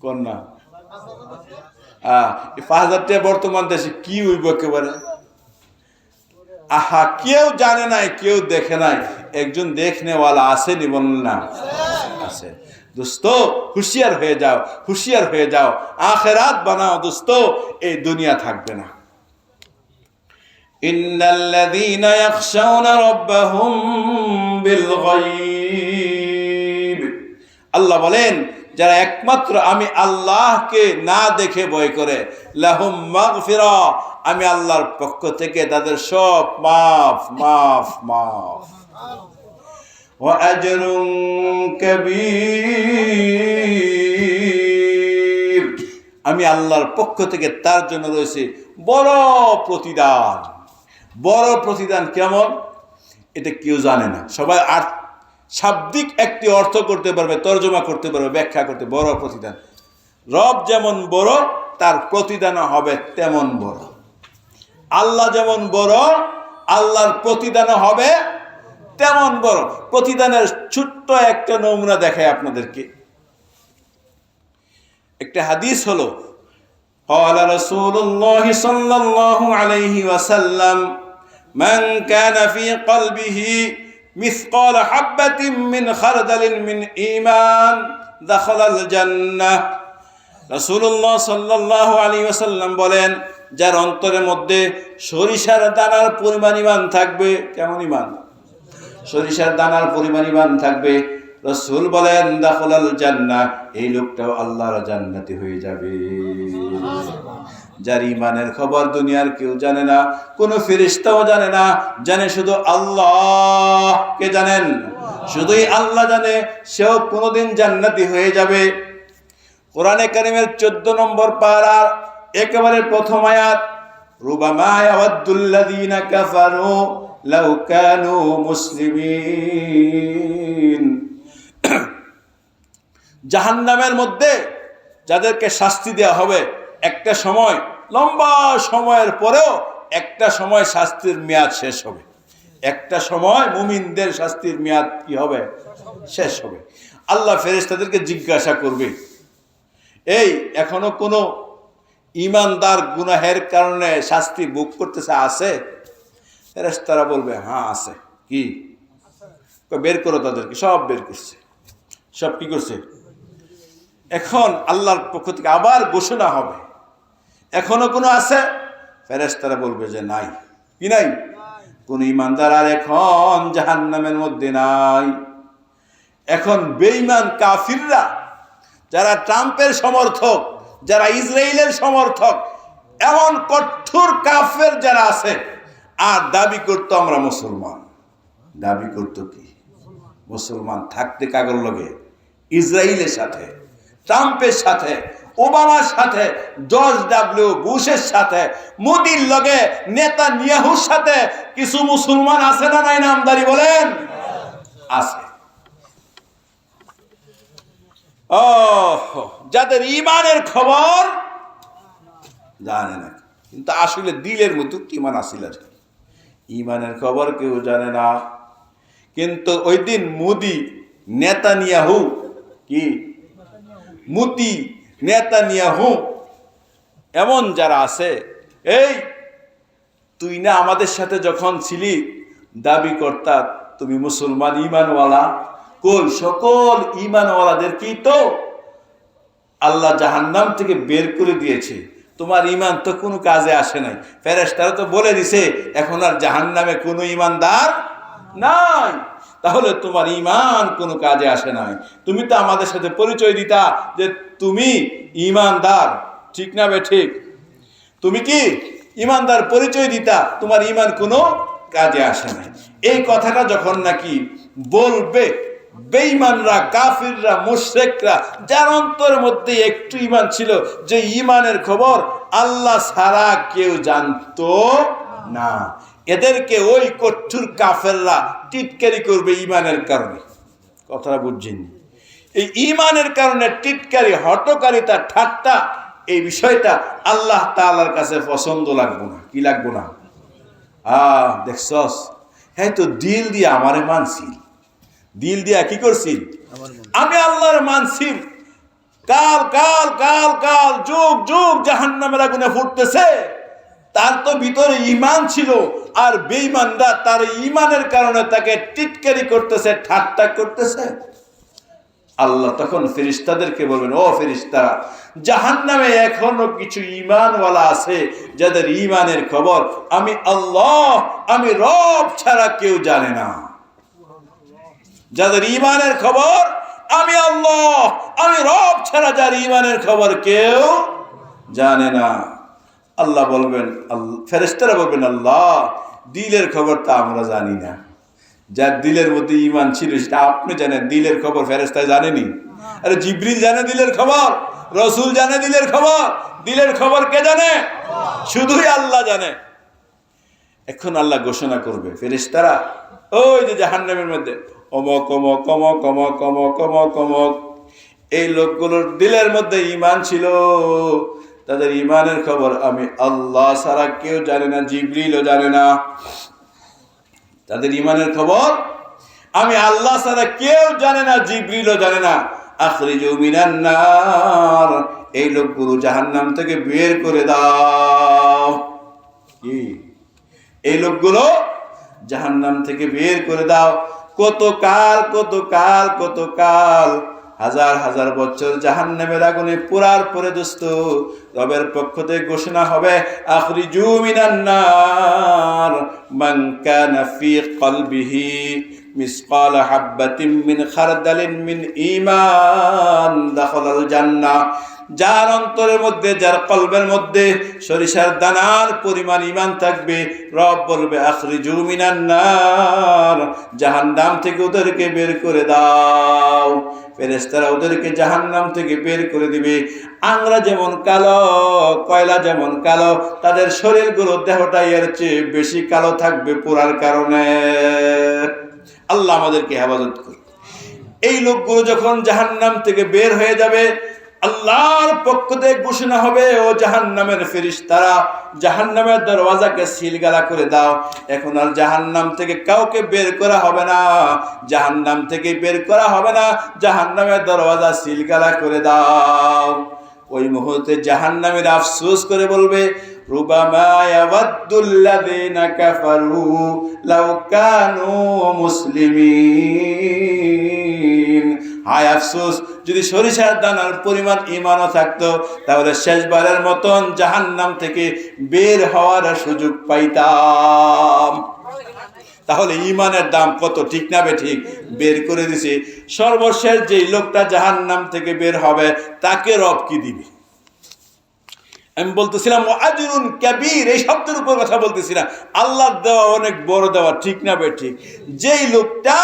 কন্যা 5000 টাকা বর্তমান দেশে কি হইব একেবারে? কেউ জানে নাই, কেউ দেখে নাই। একজন দেখনেওয়ালা আসেনি বললেন না? আছে। দোস্ত হুঁশিয়ার হয়ে যাও, হুঁশিয়ার হয়ে যাও, আখিরাত বানাও দোস্ত, এই দুনিয়া থাকবে না। ইন্নাল্লাযীনা ইয়াখশাউনা রাব্বাহুম বিল গায়ব, আল্লাহ বলেন যারা একমাত্র আমি আল্লাহকে না দেখে ভয় করে, লাহুম মাগফিরা, আমি আল্লাহর পক্ষ থেকে তাদের সব মাফ মাফ মাফ, ওয়া আজরুন কাবীর, আমি আল্লাহর পক্ষ থেকে তার জন্য রয়েছে বড় প্রতিদান। বড় প্রতিদান কেমন এটা কেউ জানে না, সবাই শাব্দিক একটি অর্থ করতে পারবে, তর্জমা করতে পারবে, ব্যাখ্যা করতে। বড় প্রতিদান, রব যেমন বড় তার প্রতিদানও হবে তেমন বড়। আল্লাহ যেমন বড় আল্লাহর প্রতিদানও হবে তেমন বড়। প্রতিদানের ছোট্ট একটা নমুনা দেখায় আপনাদেরকে। একটা হাদিস হলো, قال رسول الله صلى الله عليه وسلم من كان في قلبه مثقال حبة من خردل من إيمان دخل الجنة। রাসূলুল্লাহ সাল্লাল্লাহু আলাইহি ওয়াসাল্লাম বলেন, যার অন্তরের মধ্যে সরিষার দানার পরিমাণ ঈমান থাকবে। কেমন ঈমান? সরিষার দানার পরিমাণ ঈমান থাকবে। রাসূল বলেন দাখালাল জান্নাহ, এই লোকটাও আল্লাহর জান্নাতি হয়ে যাবে। যার ঈমানের খবর দুনিয়ার কেউ জানে না, কোনো ফেরেশতাও জানে না, জানে শুধু আল্লাহ। কে জানেন? শুধুই আল্লাহ জানে, সেও কোনোদিন জান্নাতি হয়ে যাবে। কোরআনে কারীমের 14 নম্বর পারার একেবারে প্রথম আয়াত, রুবামা ইয়াওয়াদ্দুল্লাযীনা কাফারু লাউ কানু মুসলিমিন। জাহান্নামের মধ্যে যাদেরকে শাস্তি দেওয়া হবে, একটা সময়, লম্বা সময়ের পরেও একটা সময় শাস্তির মেয়াদ শেষ হবে। একটা সময় মুমিনদের শাস্তির মেয়াদ কি হবে? শেষ হবে। আল্লাহ ফেরেশতাদেরকে জিজ্ঞাসা করবে, এই এখনো কোনো ঈমানদার গুনাহের কারণে শাস্তি ভোগ করতেছে আছে? ফেরেশতারা বলবে হ্যাঁ আছে। কি? বের করো তাদেরকে। সব বের করছে। সব কি করছে? এখন আল্লাহর পক্ষ থেকে আবার ঘোষণা হবে, এখনো কোনো আছে? ফেরেশতারা বলবে যে নাই। কি নাই? কোন ঈমানদার আর এখন জাহান্নামের মধ্যে নাই। এখন বেঈমান কাফিররা, যারা ট্রাম্পের সমর্থক, যারা ইসরায়েলের সমর্থক, এমন কঠোর কাফের যারা আছে, আর দাবি করতো আমরা মুসলমান। দাবি করতো কি? মুসলমান থাকতে কাগর লগে ইসরায়েলের সাথে, ট্রাম্পের সাথে, ওবামার সাথে, জর্জ ডব্লিউ বুশের সাথে, মোদির লগে, নেতানিয়াহুর সাথে কিছু মুসলমান আছে না নাই? নামদারি বলেন। আছে। ও যাদের ঈমানের খবর জানে না, কিন্তু আসলে দিলের মধ্যে ঈমান আসিল। ঈমানের খবর কেউ জানে না। কিন্তু ওই দিন মোদি, নেতানিয়াহু, কি মুতি, নেতানিয়াহু, এমন যারা আছে, এই তুই না আমাদের সাথে যখন ছিলি দাবি করতা তুমি মুসলমান ঈমানওয়ালা, কই সকল ঈমানওয়ালাদেরকেই তো আল্লাহ জাহান্নাম থেকে বের করে দিয়েছে, তোমার ঈমান তো কোনো কাজে আসে নাই। ফেরেশতারা তো বলে দিছে এখন আর জাহান্নামে কোনো ঈমানদার নাই, তাহলে তোমার ঈমান কোনো কাজে আসে নাই। তুমি তো আমাদের সাথে পরিচয় দিতা যে তুমি ঈমানদার, ঠিক না বে ঠিক? তুমি কি ঈমানদার পরিচয় দিতা, তোমার ঈমান কোনো কাজে আসে নাই। এই কথাটা যখন নাকি বলবে বেঈমানরা, কাফিররা, মুশরিকরা, যার অন্তরের মধ্যে একটু ঈমান ছিল, যে ঈমানের খবর আল্লাহ ছাড়া কেউ জানতো না, এদেরকে ওই কঠোর কাফেররা টিটকারি করবে ঈমানের কারণে। কথাটা বুঝছেন? এই ঈমানের কারণে টিটকারি, হটকারিতা, ঠাট্টা, এই বিষয়টা আল্লাহ তাআলার কাছে পছন্দ লাগবো না। কি লাগবো না? দেখছস, হ্যাঁ তো দিল দিয়ে আমারে মানছিল, দিল দিয়া কি করছিল? আমি আল্লাহর মানছিল। কাল কাল কাল কাল যুগ যুগ জাহান্নামের আগুনে ফুটতেছে, তার তো ভিতরে ঈমান ছিল। আর বেঈমানরা তার ঈমানের কারণে তাকে টিটকারি করতেছে, ঠাট্টা করতেছে। আল্লাহ তখন ফেরেশতাদেরকে বলবেন, ও ফেরেশতারা, জাহান্নামে এখনো কিছু ঈমানওয়ালা আছে যাদের ঈমানের খবর আমি আল্লাহ, আমি রব ছাড়া কেউ জানে না। যাদের ঈমানের খবর আমি আল্লাহ, আমি রব ছাড়া যার ঈমানের খবর কেউ জানে না। আল্লাহ বলবেন, ফেরেশতারা বলবেন, আল্লাহ দিলের খবর তা আমরা জানি না। যার দিলের মধ্যে ঈমান ছিল সেটা আপনি জানেন, দিলের খবর ফেরেশতা জানেনি? আরে জিবরিল জানে দিলের খবর, রাসূল জানে দিলের খবর, দিলের খবর কে জানে? শুধুই আল্লাহ জানে। এখন আল্লাহ ঘোষণা করবে, ফেরেশতারা ওই যে জাহান্নামের মধ্যে অমক অমক অমক অমক অমক অমক অমক, এই লোকগুলোর দিলের মধ্যে ঈমান ছিল, তাদের ঈমানের খবর আমি আল্লাহ ছাড়া কেউ জানে না, জিবরিলও জানে না। তাদের ঈমানের খবর আমি আল্লাহ ছাড়া কেউ জানে না, জিবরিলও জানে না। আখরিজু মিনান নার, এই লোকগুলো জাহান্নাম থেকে বের করে দাও। কি? এই লোকগুলো জাহান্নাম থেকে বের করে দাও। কত কাল কত কাল কত কাল, হাজার হাজার বছর জাহান্নামের আগুনে পোড়ার পরে দোস্ত রবের পক্ষ থেকে ঘোষণা হবে, আখরিজু মিনান নার মান কানা ফি কলবিহি মিসকাল হাববাতিন মিন খারদালিন মিন ঈমান দাখালাল জান্নাহ। যার অন্তরের মধ্যে, যার কলবের মধ্যে সরিষার দানার পরিমাণ ঈমান থাকবে, রব বলবে আখরিজু মিনান নার, জাহান্নাম থেকে ওদেরকে বের করে দাও। ফেরেশতারা ওদেরকে জাহান্নাম থেকে বের করে দিবে। আংরা যেমন কালো, কয়লা যেমন কালো, তাদের শরীরগুলো দেহটা এর চেয়ে বেশি কালো থাকবে পোড়ার কারণে। আল্লাহ আমাদেরকে হেফাজত করুন। এই লোকগুলো যখন জাহান্নাম থেকে বের হয়ে যাবে, আল্লাহর পক্ষ থেকে ঘোষণা হবে, ও জাহান্নামের ফেরেশতারা, জাহান্নামের দরওয়াজাকে সিলগালা করে দাও। এখন আর জাহান্নাম থেকে কাউকে বের করা হবে না, জাহান্নাম থেকে বের করা হবে না, জাহান্নামের দরওয়াজা সিলগালা করে দাও। ওই মুহূর্তে জাহান্নামের আফসোস করে বলবে, রুবামা ইয়াওয়াদ্দুল্লাযীনা কাফারু লাউ কানু মুসলিমিন। হায় আফসোস, যদি সরিষার দানার পরিমাণ ঈমানও থাকতো তাহলে শেষবারের মতন জাহান্নাম থেকে বের হওয়ার সুযোগ পাইতাম। তাহলে ঈমানের দাম কত, ঠিক না বে ঠিক? বের করে দিছে। সর্বশেষ যেই লোকটা জাহান্নাম থেকে বের হবে তাকে রব কি দিবে? আমি বলতেছিলাম আজরুন কাবীর, এই শব্দের উপর কথা বলতেছিলাম। আল্লাহর দেওয়া অনেক বড় দেওয়া, ঠিক না বে ঠিক? যেই লোকটা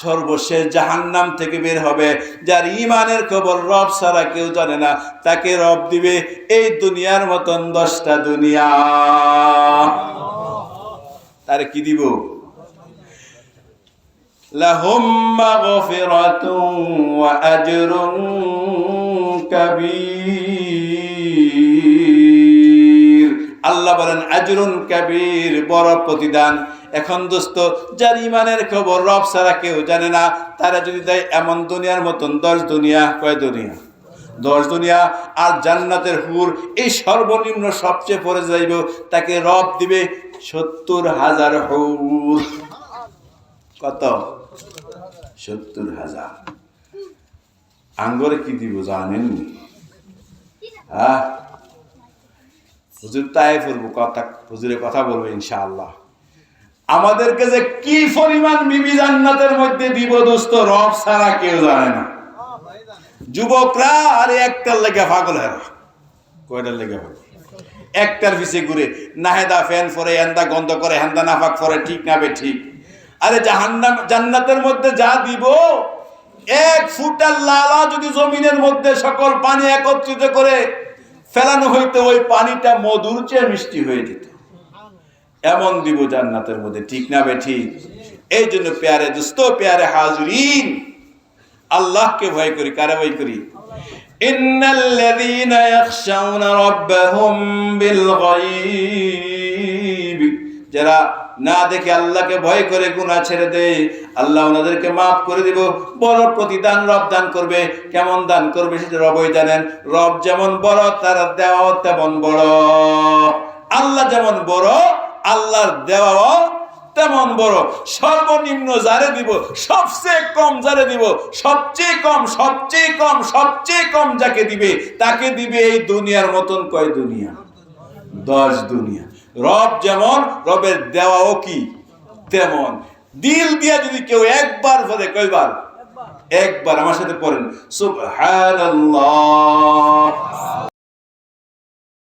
সর্বশেষ জাহান্নাম থেকে বের হবে, যার ঈমানের খবর রব ছাড়া কেউ জানে না, তাকে রব দিবে এই দুনিয়ার মতন 10টা দুনিয়া। তারে কি দিব? লাহুম মাগফিরাতুন ওয়া আজরুন কাবীর। আল্লাহ বলেন আজরুন কাবীর, বড় প্রতিদান। এখন দোস্ত, যার ঈমানের খবর রব ছাড়া কেউ জানে না, তারা যদি দেয় এমন দুনিয়ার মতন 10 দুনিয়া, কয় দুনিয়া? 10 দুনিয়া। আর জান্নাতের হুর, এই সর্বনিম্ন সবচেয়ে পরে যাইব, তাকে রব দিবে 70,000 হুর। কত? 70,000। আঙ্গরে কি দিব জানেন? হুজুর তাই বলবো, কথা হুজুরের কথা বলবো ইনশাআল্লাহ। আমাদেরকে যে কি পরিমাণ বিবি জান্নাতের মধ্যে দিব দোস্ত, রব ছাড়া কেউ জানে না। যুবকরা আরে একটার লেগে পাগল হয়, কয়টার লেগে পাগল? একটার পিছে ঘুরে, নাহেদা ফ্যান পরে, এন্দা গন্ধ করে, হেন্দা নাফাক পরে, ঠিক না বে ঠিক? আরে জাহান্নাম জান্নাতের মধ্যে যা দিব, 1 ফুটার লালা যদি জমিনের মধ্যে সকল পানি একত্রিত করে ফেলানো হইতো, ওই পানিটা মধুর চেয়ে মিষ্টি হয়ে যেত। এমন দিব জান্নাতের মধ্যে, ঠিক না বে ঠিক? এই জন্য প্যারে দোস্ত, প্যারে হাজরিন, আল্লাহকে ভয় করি। কারে ভয় করি? ইন্নাল্লাযীনা ইয়াখশাউনা রাব্বাহুম বিল গায়ব, যারা না দেখে আল্লাহকে ভয় করে গুনাহ ছেড়ে দেয়, আল্লাহ ওনাদেরকে মাফ করে দিব। বড় প্রতিদান রব দান করবে। কেমন দান করবে সেটা রবই জানেন। রব যেমন বড়, তার দেওয়াও তেমন বড়। আল্লাহ যেমন বড়, আল্লাহর দেওয়াও তেমন বড়। সর্বনিম্ন যারে দিব, সবচেয়ে কম যারে দিব, সবচেয়ে কম সবচেয়ে কম সবচেয়ে কম যাকে দিবে তাকে দিবে এই দুনিয়ার মতন কয় দুনিয়া? 10 দুনিয়া। রব যেমন, রবের দেওয়াও কি তেমন। দিল দিয়া যদি কেউ একবার বলে, কয়বার? একবার। আমার সাথে পড়েন সুবহানাল্লাহ।